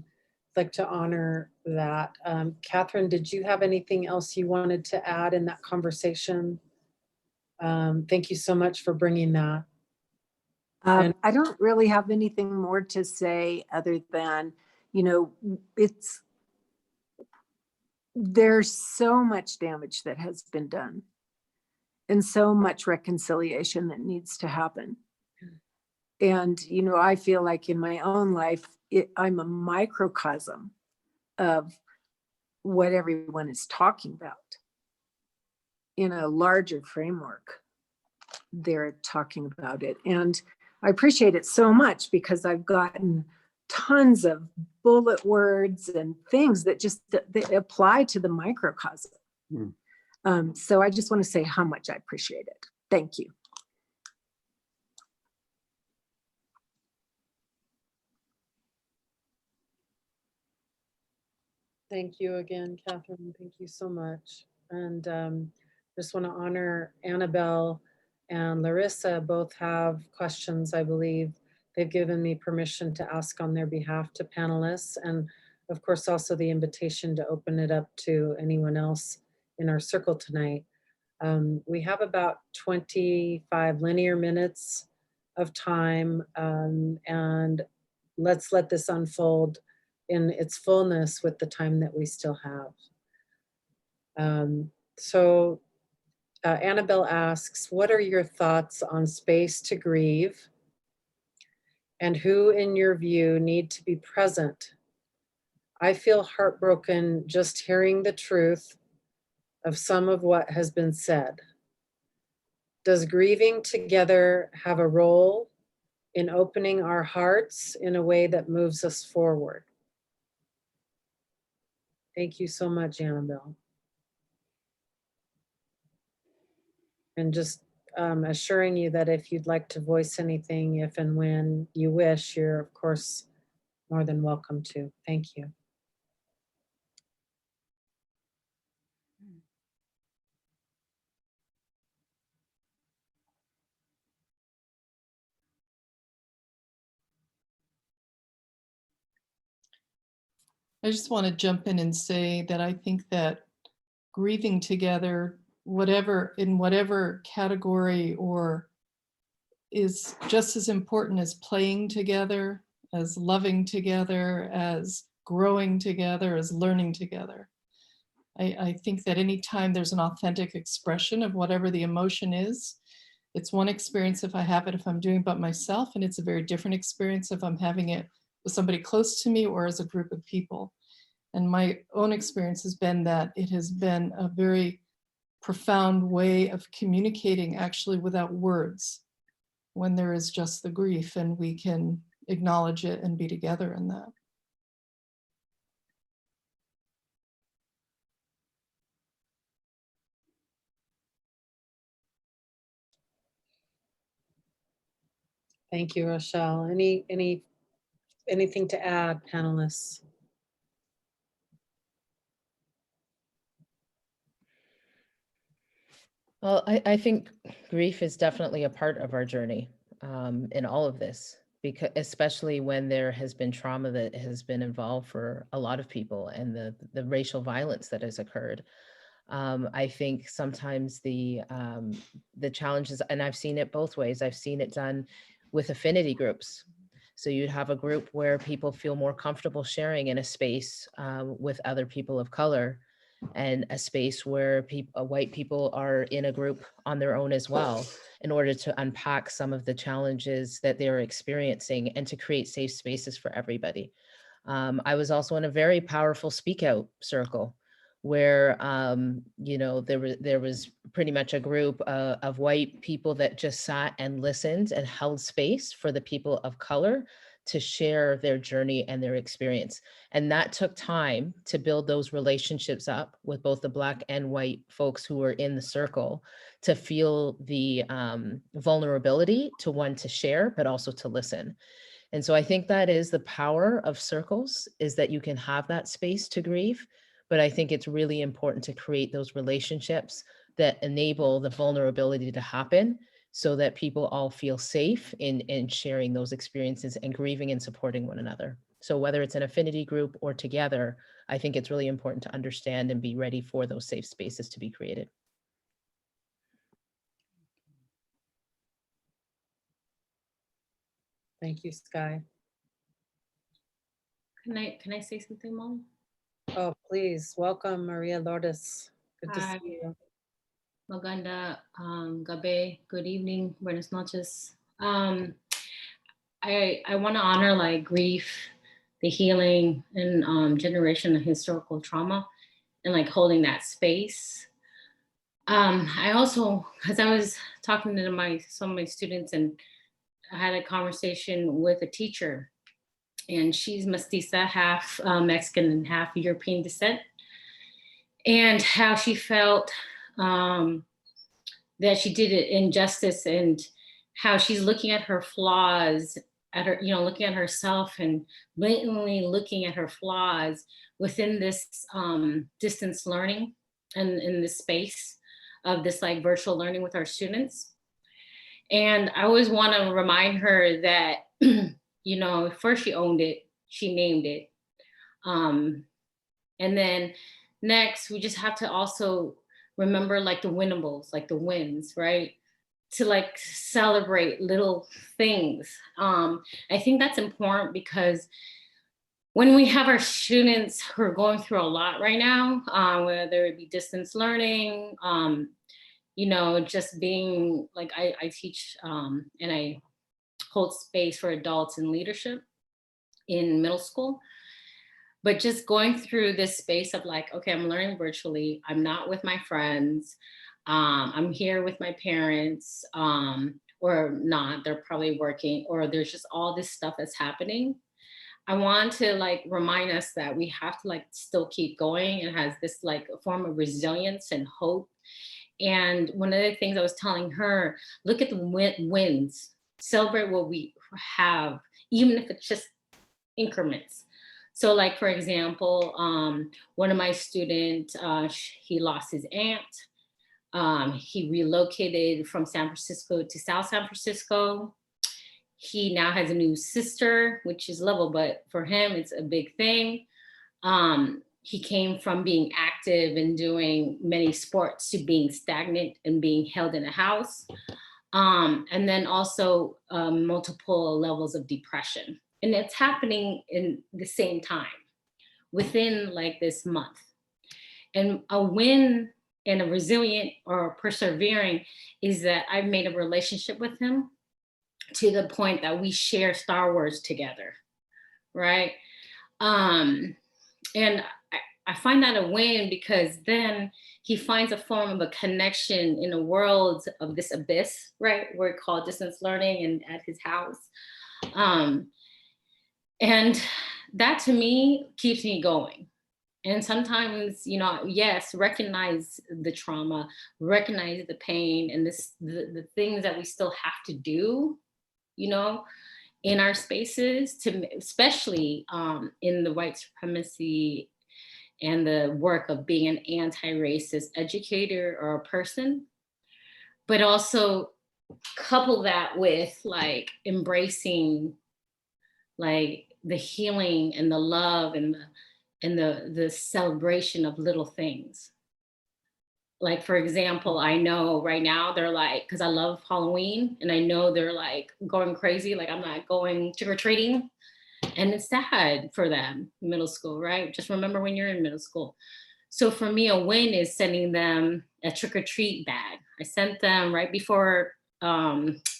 like to honor that. Catherine, did you have anything else you wanted to add in that conversation? Thank you so much for bringing that. I don't really have anything more to say other than, you know, there's so much damage that has been done and so much reconciliation that needs to happen. And, you know, I feel like in my own life, I'm a microcosm of what everyone is talking about. In a larger framework, they're talking about it. And I appreciate it so much because I've gotten tons of bullet words and things that just that apply to the microcosm. So I just want to say how much I appreciate it. Thank you. Thank you again, Catherine. Thank you so much. And just want to honor Annabelle and Larissa, both have questions, I believe. They've given me permission to ask on their behalf to panelists, and of course also the invitation to open it up to anyone else in our circle tonight. We have about 25 linear minutes of time, and let's let this unfold in its fullness with the time that we still have. Annabelle asks, what are your thoughts on space to grieve, and who in your view need to be present? I feel heartbroken just hearing the truth of some of what has been said. Does grieving together have a role in opening our hearts in a way that moves us forward? Thank you so much, Annabelle. And just assuring you that if you'd like to voice anything, if and when you wish, you're of course more than welcome to. Thank you. I just want to jump in and say that I think that grieving together, in whatever category, or is just as important as playing together, as loving together, as growing together, as learning together. I think that anytime there's an authentic expression of whatever the emotion is, it's one experience if I have it, if I'm doing it by myself, and it's a very different experience if I'm having it with somebody close to me or as a group of people. And my own experience has been that it has been a very profound way of communicating actually without words, when there is just the grief and we can acknowledge it and be together in that. Thank you, Rochelle. Anything to add, panelists? Well, I think grief is definitely a part of our journey in all of this, because especially when there has been trauma that has been involved for a lot of people, and the racial violence that has occurred. I think sometimes the challenges, and I've seen it both ways. I've seen it done with affinity groups. So you'd have a group where people feel more comfortable sharing in a space with other people of color, and a space where white people are in a group on their own as well, in order to unpack some of the challenges that they're experiencing and to create safe spaces for everybody. I was also in a very powerful speak out circle where, you know, there was pretty much a group of white people that just sat and listened and held space for the people of color to share their journey and their experience. And that took time to build those relationships up with both the Black and white folks who were in the circle, to feel the vulnerability to want to share, but also to listen. And so I think that is the power of circles, is that you can have that space to grieve. But I think it's really important to create those relationships that enable the vulnerability to happen, so that people all feel safe in sharing those experiences and grieving and supporting one another. So whether it's an affinity group or together, I think it's really important to understand and be ready for those safe spaces to be created. Thank you, Skye. Can I say something, Mom? Oh, please. Welcome, Maria Lourdes. Good to Hi. see you. Maganda, gabe, good evening, buenas noches. I want to honor like grief, the healing, and generation of historical trauma, and like holding that space. I also, because I was talking to some of my students, and I had a conversation with a teacher, and she's mestiza, half Mexican and half European descent, and how she felt that she did it injustice, and how she's looking at her flaws, at her, you know, looking at herself and blatantly looking at her flaws within this distance learning, and in this space of this like virtual learning with our students. And I always want to remind her that, you know, first she owned it, she named it. And then next, we just have to also remember like the winnables, like the wins, right? To like celebrate little things. I think that's important, because when we have our students who are going through a lot right now, whether it be distance learning, you know, just being like, I teach and I hold space for adults in leadership in middle school. But just going through this space of like, okay, I'm learning virtually, I'm not with my friends, I'm here with my parents, or not, they're probably working, or there's just all this stuff that's happening. I want to like remind us that we have to like still keep going, and has this like a form of resilience and hope. And one of the things I was telling her, look at the wins, celebrate what we have, even if it's just increments. So like, for example, one of my students, he lost his aunt. He relocated from San Francisco to South San Francisco. He now has a new sister, which is level, but for him, it's a big thing. He came from being active and doing many sports to being stagnant and being held in a house. And then also multiple levels of depression. And it's happening in the same time within like this month. And a win and a resilient or persevering is that I've made a relationship with him to the point that we share Star Wars together, right? And I find that a win, because then he finds a form of a connection in a world of this abyss, right? We're called distance learning and at his house. And that to me keeps me going. And sometimes, you know, yes, recognize the trauma, recognize the pain and the things that we still have to do, you know, in our spaces, to especially in the white supremacy and the work of being an anti-racist educator or a person, but also couple that with like embracing like the healing and the love and the celebration of little things. Like, for example, I know right now they're like, because I love Halloween, and I know they're like going crazy, like I'm not going trick-or-treating. And it's sad for them, middle school, right? Just remember when you're in middle school. So for me, a win is sending them a trick-or-treat bag. I sent them right before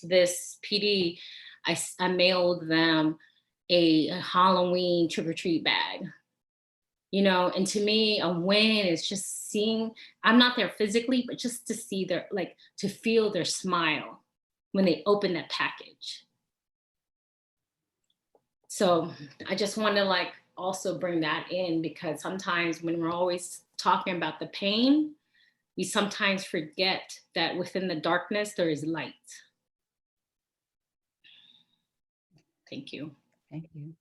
this PD, I mailed them a Halloween trick-or-treat bag. You know, and to me, a win is just seeing, I'm not there physically, but just to see their, like, to feel their smile when they open that package. So I just want to like also bring that in, because sometimes when we're always talking about the pain, we sometimes forget that within the darkness, there is light. Thank you. Thank you.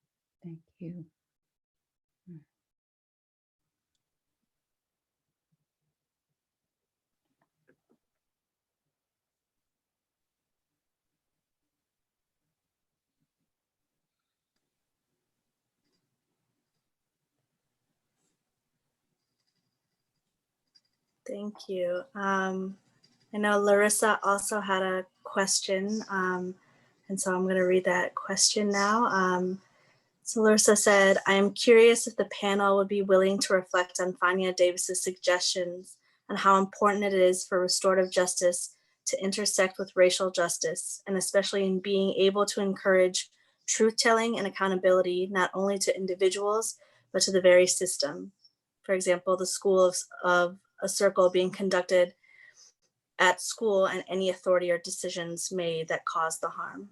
Thank you. Thank you. I know Larissa also had a question, and so I'm going to read that question now. So Larissa said, I am curious if the panel would be willing to reflect on Fania Davis's suggestions on how important it is for restorative justice to intersect with racial justice, and especially in being able to encourage truth-telling and accountability, not only to individuals, but to the very system. For example, the school of a circle being conducted at school and any authority or decisions made that cause the harm.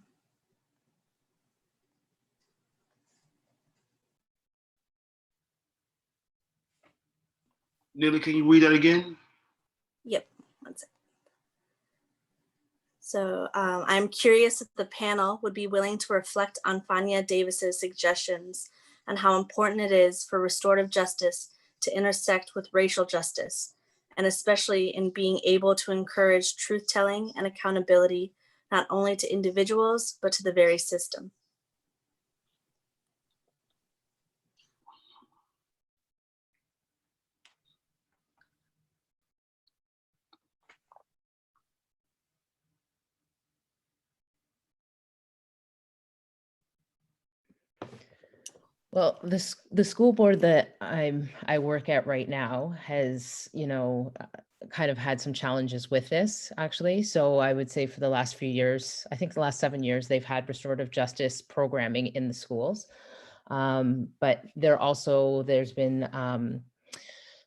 Neeli, can you read that again? Yep, one second. So I'm curious if the panel would be willing to reflect on Fania Davis's suggestions on how important it is for restorative justice to intersect with racial justice, and especially in being able to encourage truth-telling and accountability, not only to individuals, but to the very system. Well, the school board that I work at right now has, you know, kind of had some challenges with this actually. So I would say for the last few years, I think the last 7 years, they've had restorative justice programming in the schools. But there's been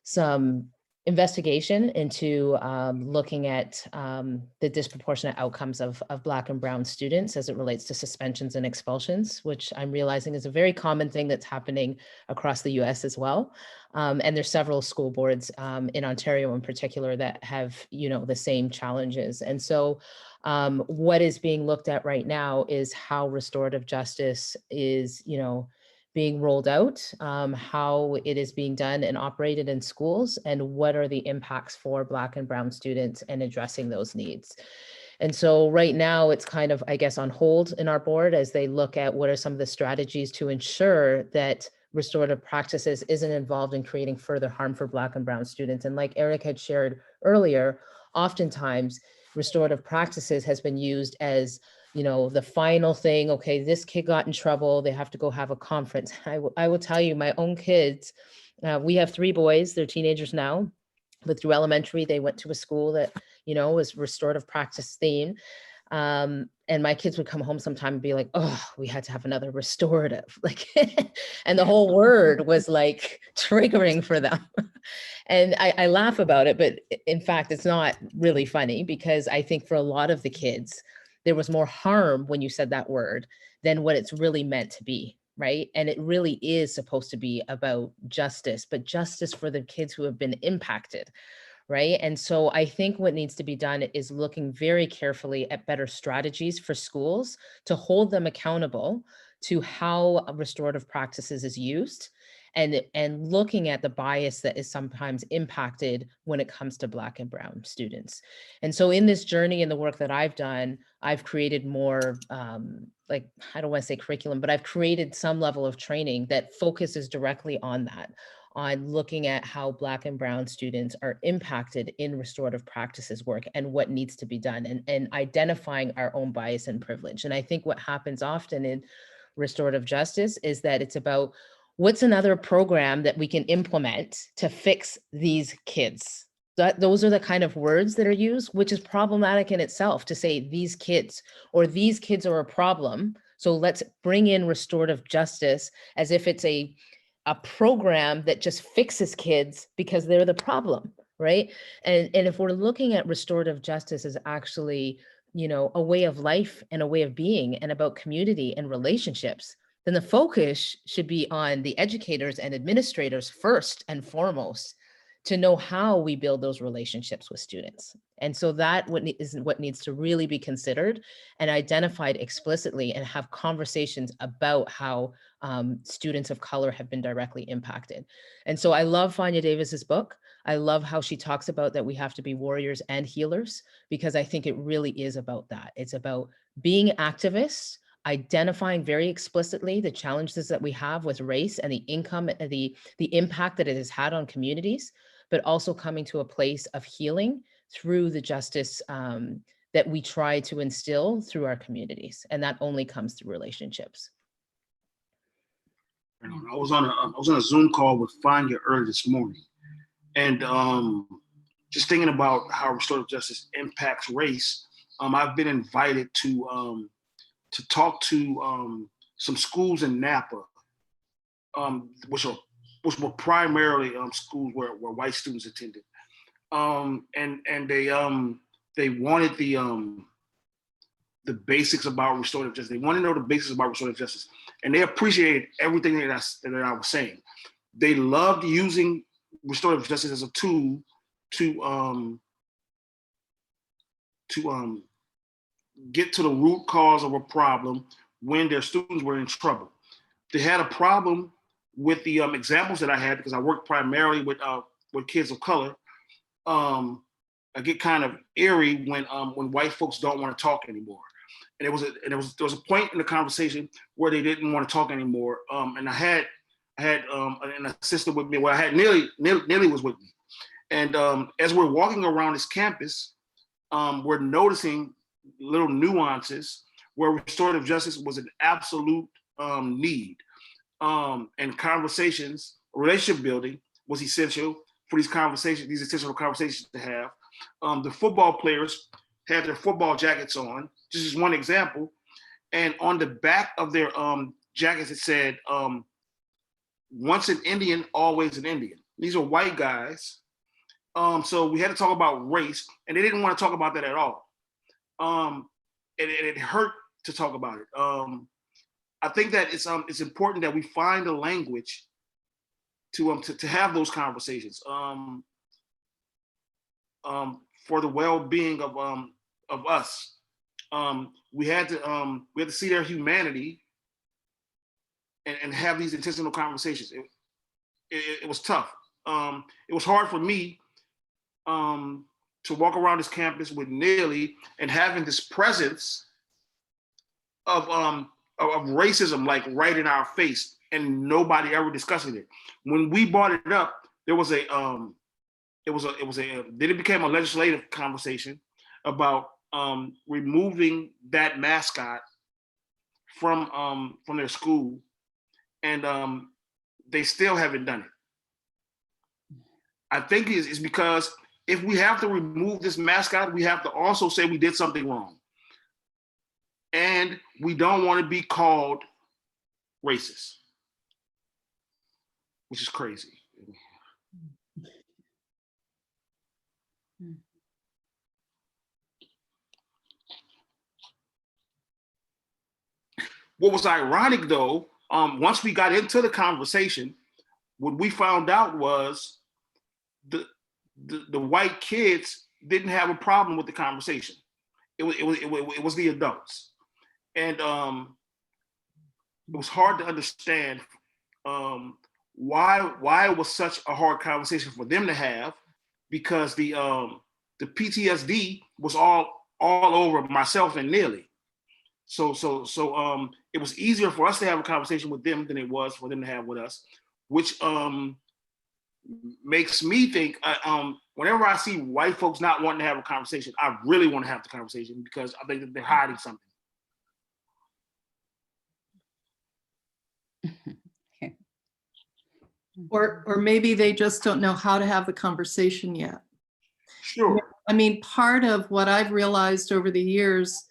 some investigation into looking at the disproportionate outcomes of Black and Brown students as it relates to suspensions and expulsions, which I'm realizing is a very common thing that's happening across the US as well. And there's several school boards in Ontario in particular that have, the same challenges. And so what is being looked at right now is how restorative justice is, being rolled out, how it is being done and operated in schools, and what are the impacts for Black and Brown students and addressing those needs. And so right now it's kind of, I guess, on hold in our board as they look at what are some of the strategies to ensure that restorative practices isn't involved in creating further harm for Black and Brown students. And like Eric had shared earlier, oftentimes restorative practices has been used as the final thing. Okay, this kid got in trouble, they have to go have a conference. I will tell you, my own kids, we have 3 boys, they're teenagers now, but through elementary, they went to a school that, was restorative practice themed. And my kids would come home sometime and be like, oh, we had to have another restorative. Like, and the whole word was like triggering for them. And I laugh about it, but in fact, it's not really funny, because I think for a lot of the kids, there was more harm when you said that word than what it's really meant to be, right? And it really is supposed to be about justice, but justice for the kids who have been impacted, right? And so I think what needs to be done is looking very carefully at better strategies for schools to hold them accountable to how restorative practices is used, and looking at the bias that is sometimes impacted when it comes to Black and Brown students. And so in this journey and the work that I've done, I've created more, I don't want to say curriculum, but I've created some level of training that focuses directly on that, on looking at how Black and Brown students are impacted in restorative practices work and what needs to be done, and identifying our own bias and privilege. And I think what happens often in restorative justice is that it's about what's another program that we can implement to fix these kids. Those are the kind of words that are used, which is problematic in itself, to say these kids, or these kids are a problem. So let's bring in restorative justice as if it's a program that just fixes kids because they're the problem, right? And if we're looking at restorative justice as actually, a way of life and a way of being and about community and relationships, then the focus should be on the educators and administrators first and foremost, to know how we build those relationships with students. And so that is what needs to really be considered and identified explicitly, and have conversations about how students of color have been directly impacted. And so I love Fania Davis's book. I love how she talks about that we have to be warriors and healers, because I think it really is about that. It's about being activists, identifying very explicitly the challenges that we have with race and the impact that it has had on communities, but also coming to a place of healing through the justice that we try to instill through our communities. And that only comes through relationships. I was on a Zoom call with Fania earlier this morning, and just thinking about how restorative justice impacts race. I've been invited to talk to some schools in Napa, which were primarily schools where white students attended, and they wanted the basics about restorative justice. They wanted to know the basics about restorative justice, and they appreciated everything that I was saying. They loved using restorative justice as a tool to get to the root cause of a problem when their students were in trouble. They had a problem with the examples that I had, because I worked primarily with kids of color. I get kind of eerie when white folks don't want to talk anymore. And there was a point in the conversation where they didn't want to talk anymore. And I had an assistant with me. Well, I had Neeli was with me. And as we're walking around this campus, we're noticing little nuances where restorative justice was an absolute need. And conversations, relationship building was essential for these essential conversations to have. The football players had their football jackets on, just as one example. And on the back of their jackets, it said, once an Indian, always an Indian. These are white guys. So we had to talk about race, and they didn't want to talk about that at all. And it hurt to talk about it. I think that it's important that we find a language to have those conversations for the well-being of us. We had to see their humanity and have these intentional conversations. It was tough. It was hard for me to walk around this campus with Neeli and having this presence of racism like right in our face, and nobody ever discussing it. When we brought it up, there was then it became a legislative conversation about removing that mascot from their school, and they still haven't done it. I think it's because if we have to remove this mascot, we have to also say we did something wrong. And we don't want to be called racist, which is crazy. What was ironic though, once we got into the conversation, what we found out was the white kids didn't have a problem with the conversation. It was the adults, and it was hard to understand why it was such a hard conversation for them to have, because the PTSD was all over myself and Neeli. So it was easier for us to have a conversation with them than it was for them to have with us, which makes me think whenever I see white folks not wanting to have a conversation, I really want to have the conversation, because I think that they're hiding something. Or maybe they just don't know how to have the conversation yet. Sure. I mean, part of what I've realized over the years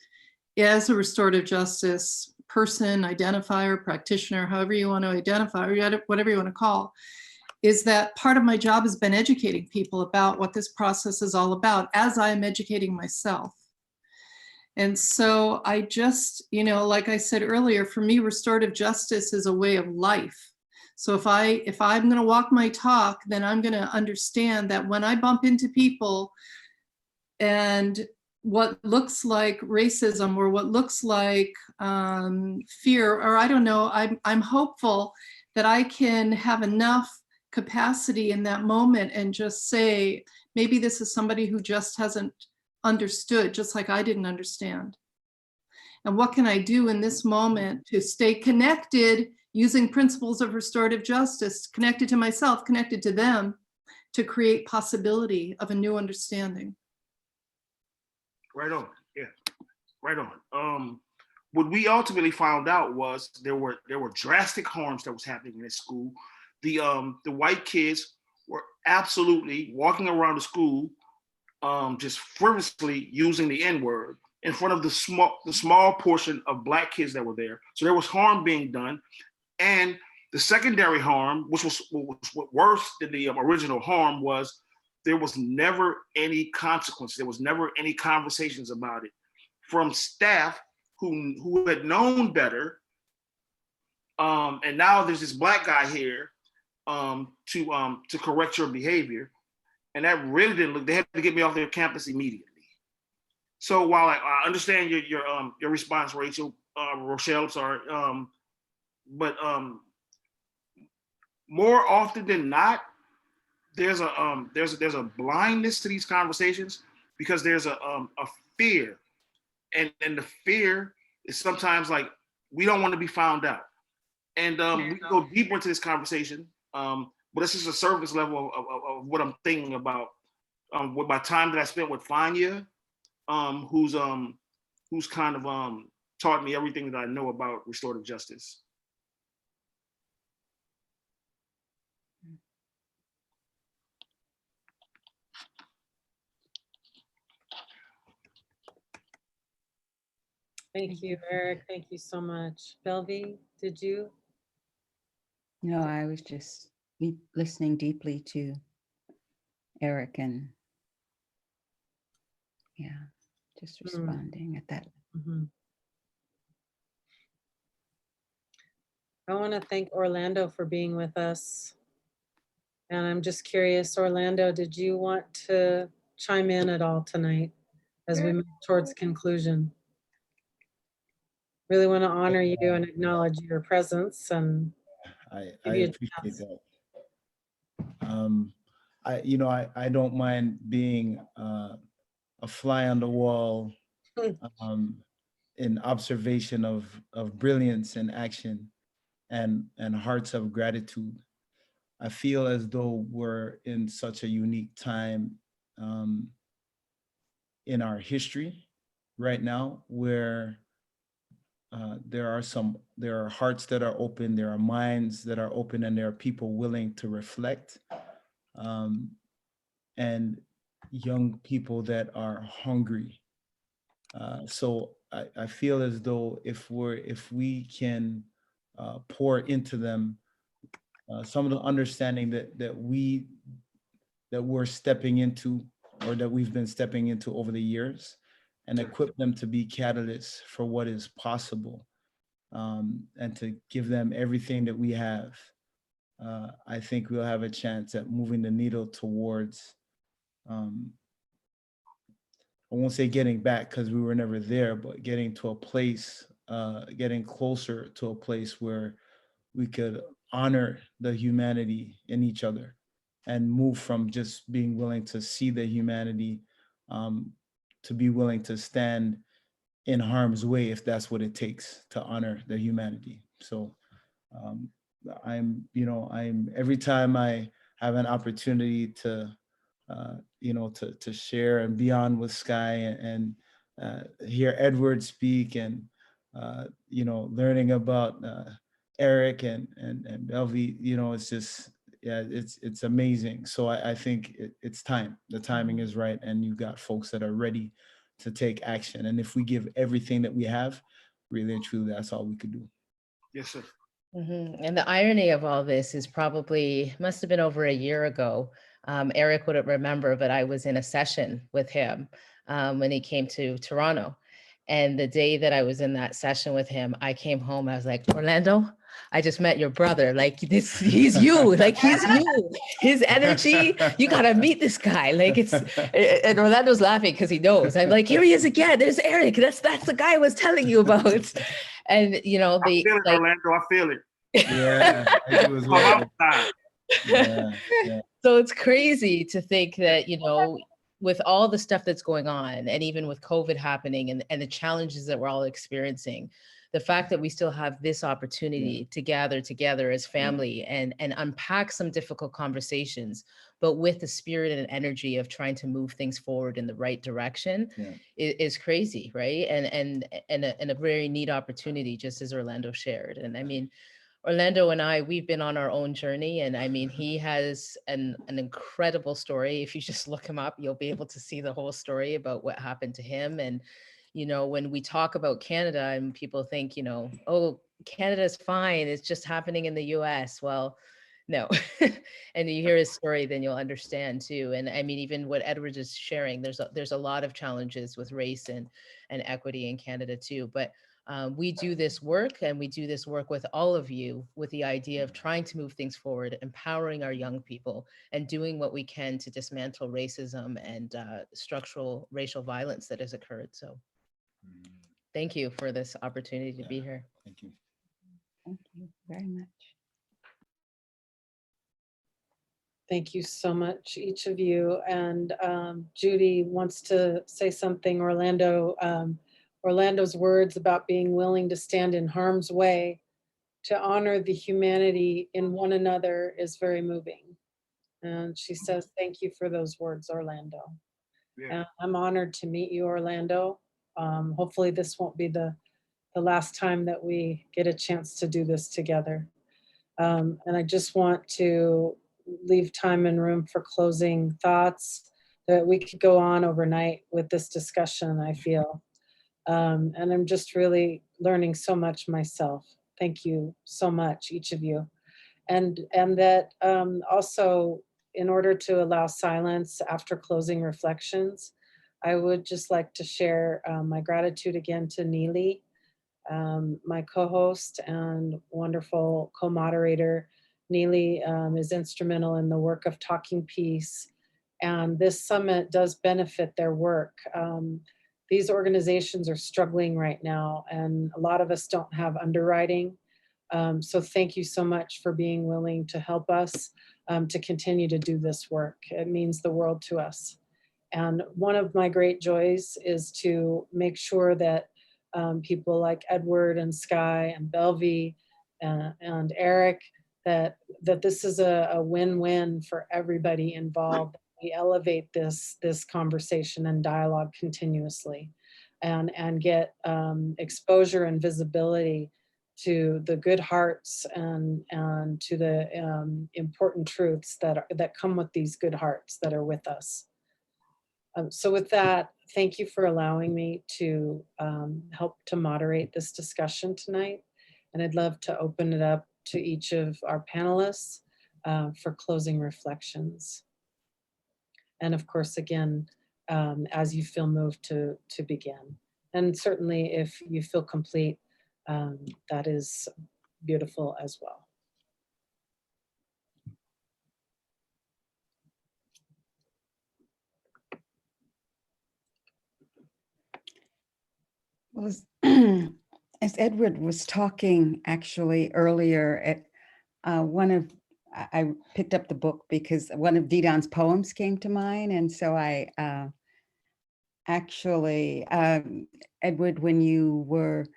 as a restorative justice person, identifier, practitioner, however you want to identify, or whatever you want to call, is that part of my job has been educating people about what this process is all about, as I am educating myself. And so I just, like I said earlier, for me, restorative justice is a way of life. So if I'm going to walk my talk, then I'm going to understand that when I bump into people and what looks like racism or what looks like fear, or I don't know, I'm hopeful that I can have enough capacity in that moment and just say, maybe this is somebody who just hasn't understood, just like I didn't understand. And what can I do in this moment to stay connected using principles of restorative justice, connected to myself, connected to them, to create possibility of a new understanding? Right on. Yeah, right on. What we ultimately found out was there were drastic harms that was happening in this school. The white kids were absolutely walking around the school, just frivolously using the N-word in front of the small portion of Black kids that were there. So there was harm being done, and the secondary harm, which was worse than the original harm, was there was never any consequence. There was never any conversations about it from staff who had known better. And now there's this Black guy here to correct your behavior, and that really didn't look. They had to get me off their campus immediately. So while I understand your response, Rochelle, sorry, but more often than not, there's a blindness to these conversations, because there's a fear, and the fear is sometimes like, we don't want to be found out, and we can go deeper into this conversation, but this is a surface level of what I'm thinking about with my time that I spent with Fania, who's kind of taught me everything that I know about restorative justice. Thank you, Eric. Thank you so much. Belvy, did you? No, I was just listening deeply to Eric and yeah, just responding at that. I want to thank Orlando for being with us. And I'm just curious, Orlando, did you want to chime in at all tonight as we move towards conclusion? Really want to honor you and acknowledge your presence and I give you a appreciate chance. that. I don't mind being a fly on the wall in observation of brilliance and action and hearts of gratitude. I feel as though we're in such a unique time in our history right now, where there are hearts that are open, there are minds that are open, and there are people willing to reflect, and young people that are hungry. So I feel as though if we can pour into them some of the understanding that we're stepping into, or that we've been stepping into over the years, and equip them to be catalysts for what is possible, and to give them everything that we have, I think we'll have a chance at moving the needle towards, I won't say getting back because we were never there, but getting to a place, getting closer to a place where we could honor the humanity in each other and move from just being willing to see the humanity to be willing to stand in harm's way if that's what it takes to honor the humanity. So I'm every time I have an opportunity to to share and be on with Skye and hear Edward speak, and learning about Eric and Belvy, it's just, yeah, it's amazing. So I think it's time. The timing is right, and you've got folks that are ready to take action. And if we give everything that we have, really and truly, that's all we could do. Yes, sir. And the irony of all this is must have been over a year ago. Eric wouldn't remember, but I was in a session with him when he came to Toronto. And the day that I was in that session with him, I came home, I was like, Orlando, I just met your brother. Like he's you, like he's you, his energy, you gotta meet this guy. Like and Orlando's laughing because he knows. I'm like, here he is again, there's Eric. That's the guy I was telling you about. And I feel it, Orlando, I feel it. Yeah, I do as well. Yeah. So it's crazy to think that, with all the stuff that's going on, and even with COVID happening and the challenges that we're all experiencing, the fact that we still have this opportunity to gather together as family and unpack some difficult conversations, but with the spirit and energy of trying to move things forward in the right direction is crazy, right? And a very neat opportunity, just as Orlando shared. And I mean, Orlando and we've been on our own journey, and I mean, he has an incredible story. If you just look him up, you'll be able to see the whole story about what happened to him. And, when we talk about Canada and people think, oh, Canada's fine, it's just happening in the US. Well, no. And you hear his story, then you'll understand too. And I mean, even what Edward is sharing, there's a lot of challenges with race and equity in Canada too. But we do this work, and we do this work with all of you with the idea of trying to move things forward, empowering our young people, and doing what we can to dismantle racism and structural racial violence that has occurred. So thank you for this opportunity to be here. Thank you. Thank you very much. Thank you so much, each of you. And Judy wants to say something. Orlando's words about being willing to stand in harm's way to honor the humanity in one another is very moving. And she says, thank you for those words, Orlando. And I'm honored to meet you, Orlando. Hopefully this won't be the last time that we get a chance to do this together. And I just want to leave time and room for closing thoughts. That we could go on overnight with this discussion, I feel. And I'm just really learning so much myself. Thank you so much, each of you. And that also in order to allow silence after closing reflections, I would just like to share my gratitude again to Neeli, my co-host and wonderful co-moderator. Neeli is instrumental in the work of Talking Peace, and this summit does benefit their work. These organizations are struggling right now, and a lot of us don't have underwriting. So thank you so much for being willing to help us to continue to do this work. It means the world to us. And one of my great joys is to make sure that people like Edward and Skye and Belvy and Eric, that this is a win-win for everybody involved. We elevate this conversation and dialogue continuously, and get exposure and visibility to the good hearts and to the important truths that come with these good hearts that are with us. So with that, thank you for allowing me to help to moderate this discussion tonight. And I'd love to open it up to each of our panelists for closing reflections. And of course, again, as you feel moved to begin. And certainly if you feel complete, that is beautiful as well. Well, as Edward was talking actually earlier, I picked up the book because one of Didon's poems came to mind. And so I Edward, when you were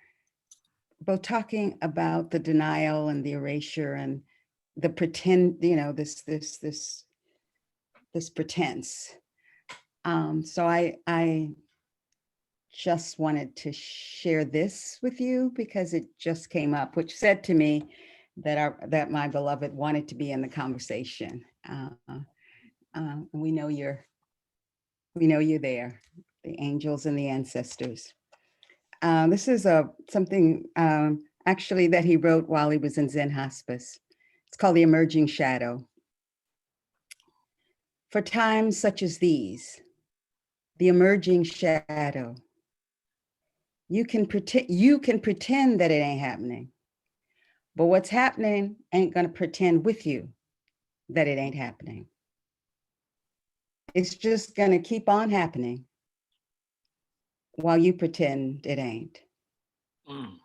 both talking about the denial and the erasure and the pretend, this pretense. So I just wanted to share this with you because it just came up, which said to me that my beloved wanted to be in the conversation. We know you're there, the angels and the ancestors. This is something actually that he wrote while he was in Zen hospice. It's called The Emerging Shadow. For times such as these, the emerging shadow, you can pretend that it ain't happening, but what's happening ain't gonna pretend with you that it ain't happening. It's just gonna keep on happening while you pretend it ain't. Mm.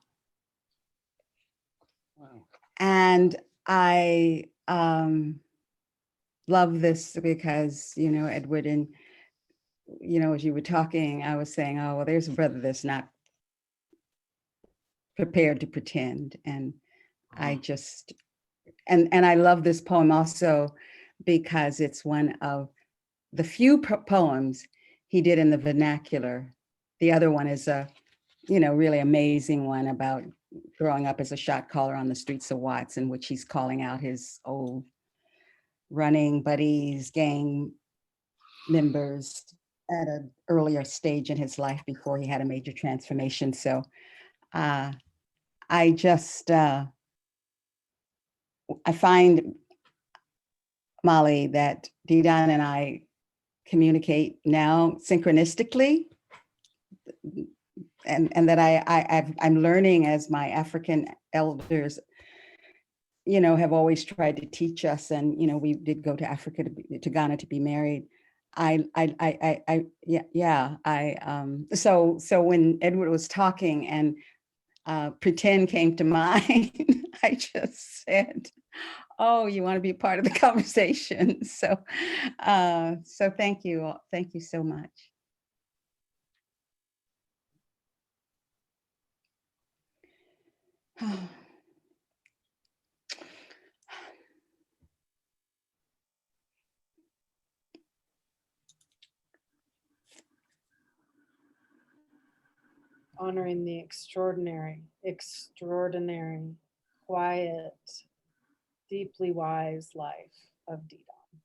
Wow. And I love this because, Edward, and, as you were talking, I was saying, oh, well, there's a brother that's not prepared to pretend. And I just, and I love this poem also because it's one of the few poems he did in the vernacular. The other one is a, really amazing one about growing up as a shot caller on the streets of Watts, in which he's calling out his old running buddies, gang members at an earlier stage in his life before he had a major transformation. So I just, I find, Molly, that Didon and I communicate now synchronistically, and that I'm learning as my African elders, have always tried to teach us. And, we did go to Africa, to Ghana to be married. So when Edward was talking and pretend came to mind, I just said, oh, you want to be a part of the conversation. So thank you. Thank you so much. Honoring the extraordinary, quiet, deeply wise life of Didon.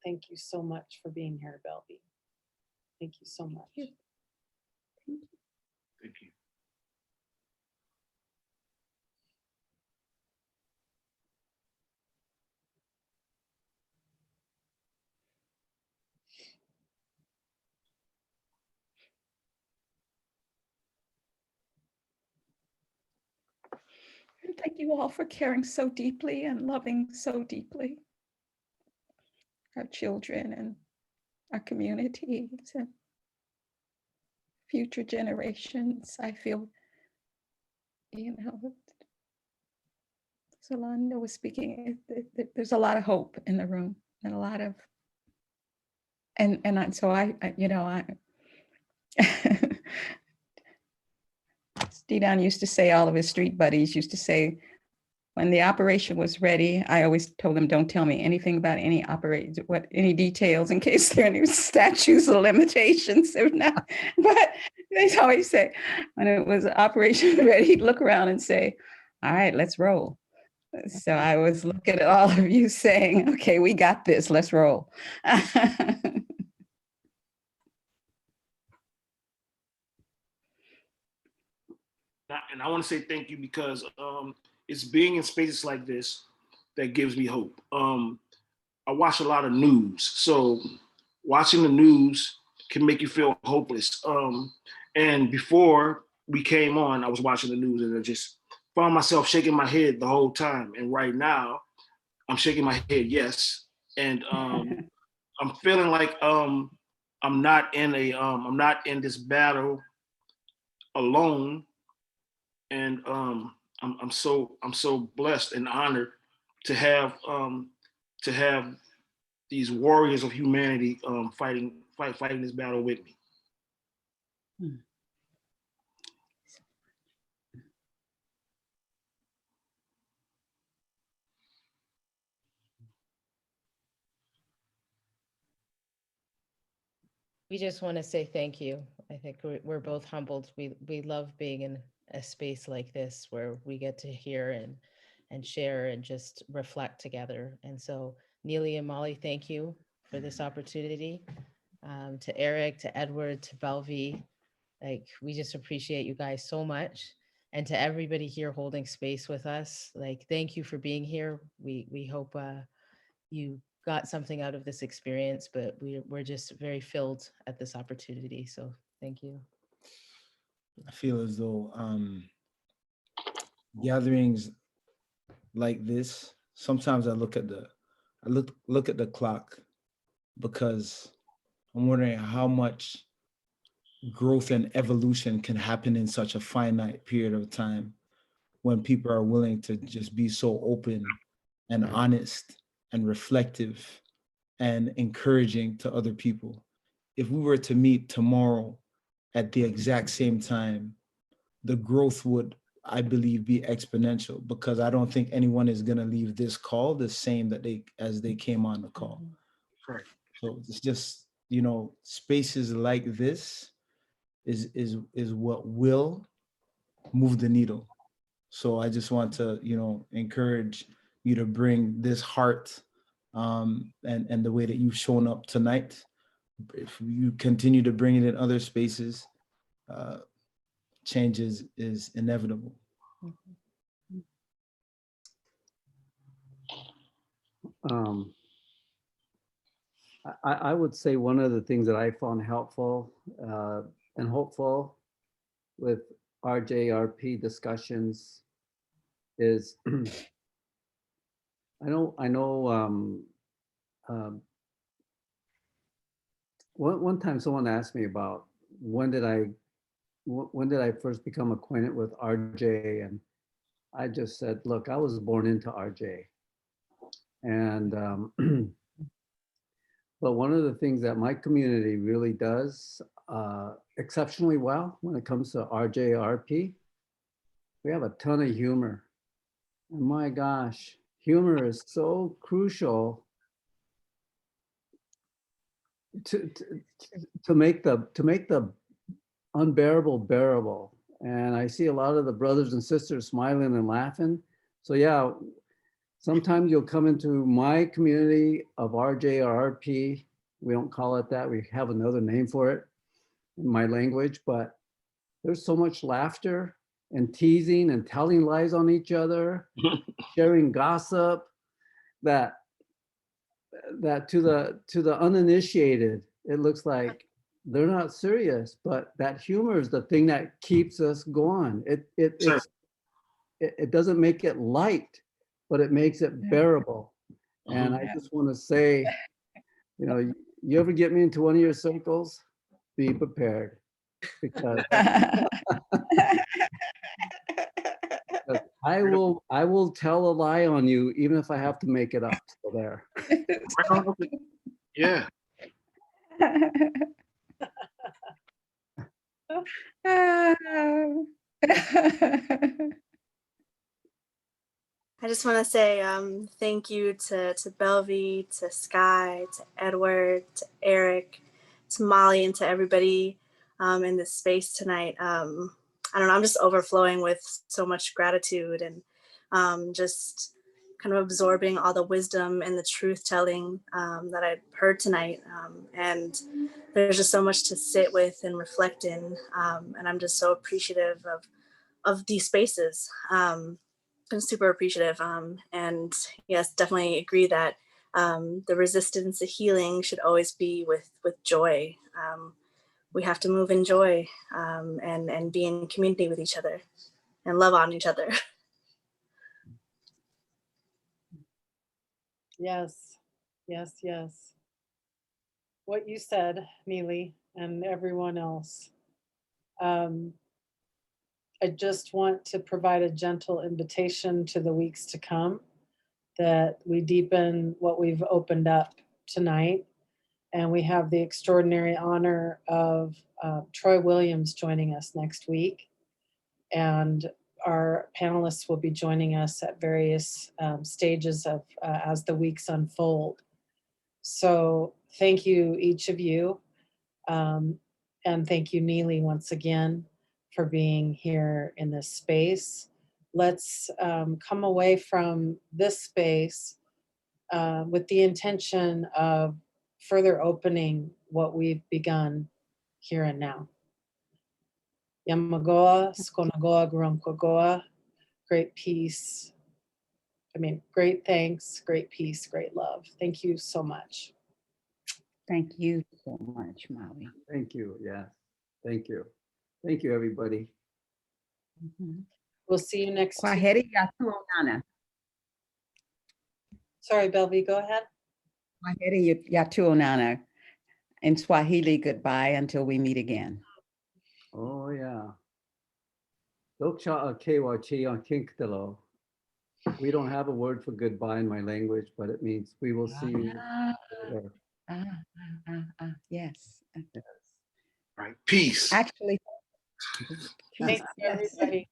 Thank you so much for being here, Belvy. Thank you so much. Thank you. And thank you all for caring so deeply and loving so deeply our children and our communities and future generations. I feel, Zalanda was speaking, there's a lot of hope in the room and a lot of, so I Didan used to say, all of his street buddies used to say, when the operation was ready, I always told them, don't tell me anything about any details in case there are any statutes or limitations. If not, but they always say, when it was operation ready, he'd look around and say, all right, let's roll. So I was looking at all of you saying, okay, we got this, let's roll. And I want to say thank you because it's being in spaces like this that gives me hope. I watch a lot of news, so watching the news can make you feel hopeless. And before we came on, I was watching the news and I just found myself shaking my head the whole time. And right now, I'm shaking my head, yes. And I'm feeling like I'm not in this battle alone. And I'm so blessed and honored to have these warriors of humanity fighting this battle with me. We just want to say thank you. I think we're both humbled. We love being in a space like this where we get to hear and share and just reflect together. And so Neeli and Molly, thank you for this opportunity. To Eric, to Edward, to Belvi, like we just appreciate you guys so much. And to everybody here holding space with us, like thank you for being here. We hope you got something out of this experience, but we're just very filled at this opportunity. So thank you. I feel as though gatherings like this, sometimes I look at the clock because I'm wondering how much growth and evolution can happen in such a finite period of time when people are willing to just be so open and honest and reflective and encouraging to other people. If we were to meet tomorrow at the exact same time, the growth would, I believe, be exponential because I don't think anyone is going to leave this call the same as they came on the call. Right. So it's just, spaces like this is what will move the needle. So I just want to, encourage you to bring this heart and the way that you've shown up tonight. If you continue to bring it in other spaces, change is inevitable. I would say one of the things that I found helpful and hopeful with RJRP discussions is I know one time someone asked me about when did I first become acquainted with RJ, and I just said, look, I was born into RJ. And but one of the things that my community really does exceptionally well when it comes to RJRP, we have a ton of humor. And my gosh, humor is so crucial to make the unbearable bearable. And I see a lot of the brothers and sisters smiling and laughing. So yeah, sometimes you'll come into my community of RJ or RP. We don't call it that. We have another name for it in my language, but there's so much laughter and teasing and telling lies on each other, sharing gossip that to the uninitiated, it looks like they're not serious, but that humor is the thing that keeps us going. it doesn't make it light, but it makes it bearable. And I just want to say, you know, you ever get me into one of your circles, be prepared, because I will tell a lie on you, even if I have to make it up. So there. Yeah. I just want to say thank you to Belvy, to Skye, to Edward, to Eric, to Molly, and to everybody in this space tonight. I don't know, I'm just overflowing with so much gratitude and just kind of absorbing all the wisdom and the truth telling that I heard tonight. And there's just so much to sit with and reflect in. And I'm just so appreciative of these spaces. I'm super appreciative. And yes, definitely agree that the resistance to healing should always be with joy. We have to move in joy and be in community with each other and love on each other. Yes, yes, yes. What you said, Neeli, and everyone else. I just want to provide a gentle invitation to the weeks to come that we deepen what we've opened up tonight. And we have the extraordinary honor of Troy Williams joining us next week. And our panelists will be joining us at various stages of as the weeks unfold. So thank you, each of you. And thank you, Neeli, once again, for being here in this space. Let's come away from this space with the intention of further opening what we've begun here and now. Yamagoa, Skonagoa, Gurumkogoa, great peace. Great thanks, great peace, great love. Thank you so much. Thank you so much, Molly. Thank you. Yeah. Thank you. Thank you, everybody. We'll see you next week. Kwaheri ya tuonana. Sorry, Belvy, go ahead. Kwaheri ya tuonana. In Swahili, goodbye until we meet again. Oh, yeah. Doksha akewa chia kinktelo. We don't have a word for goodbye in my language, but it means we will see you later. Yes. Yes. Right. Peace. Actually, Thank you, yes. everybody.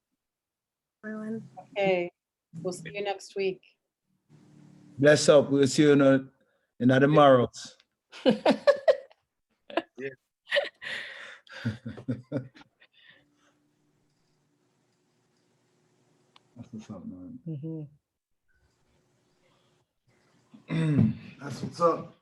Everyone. Okay, we'll see you next week. Bless up. We'll see you in another morrows. Yeah. That's what's up, man. That's what's up.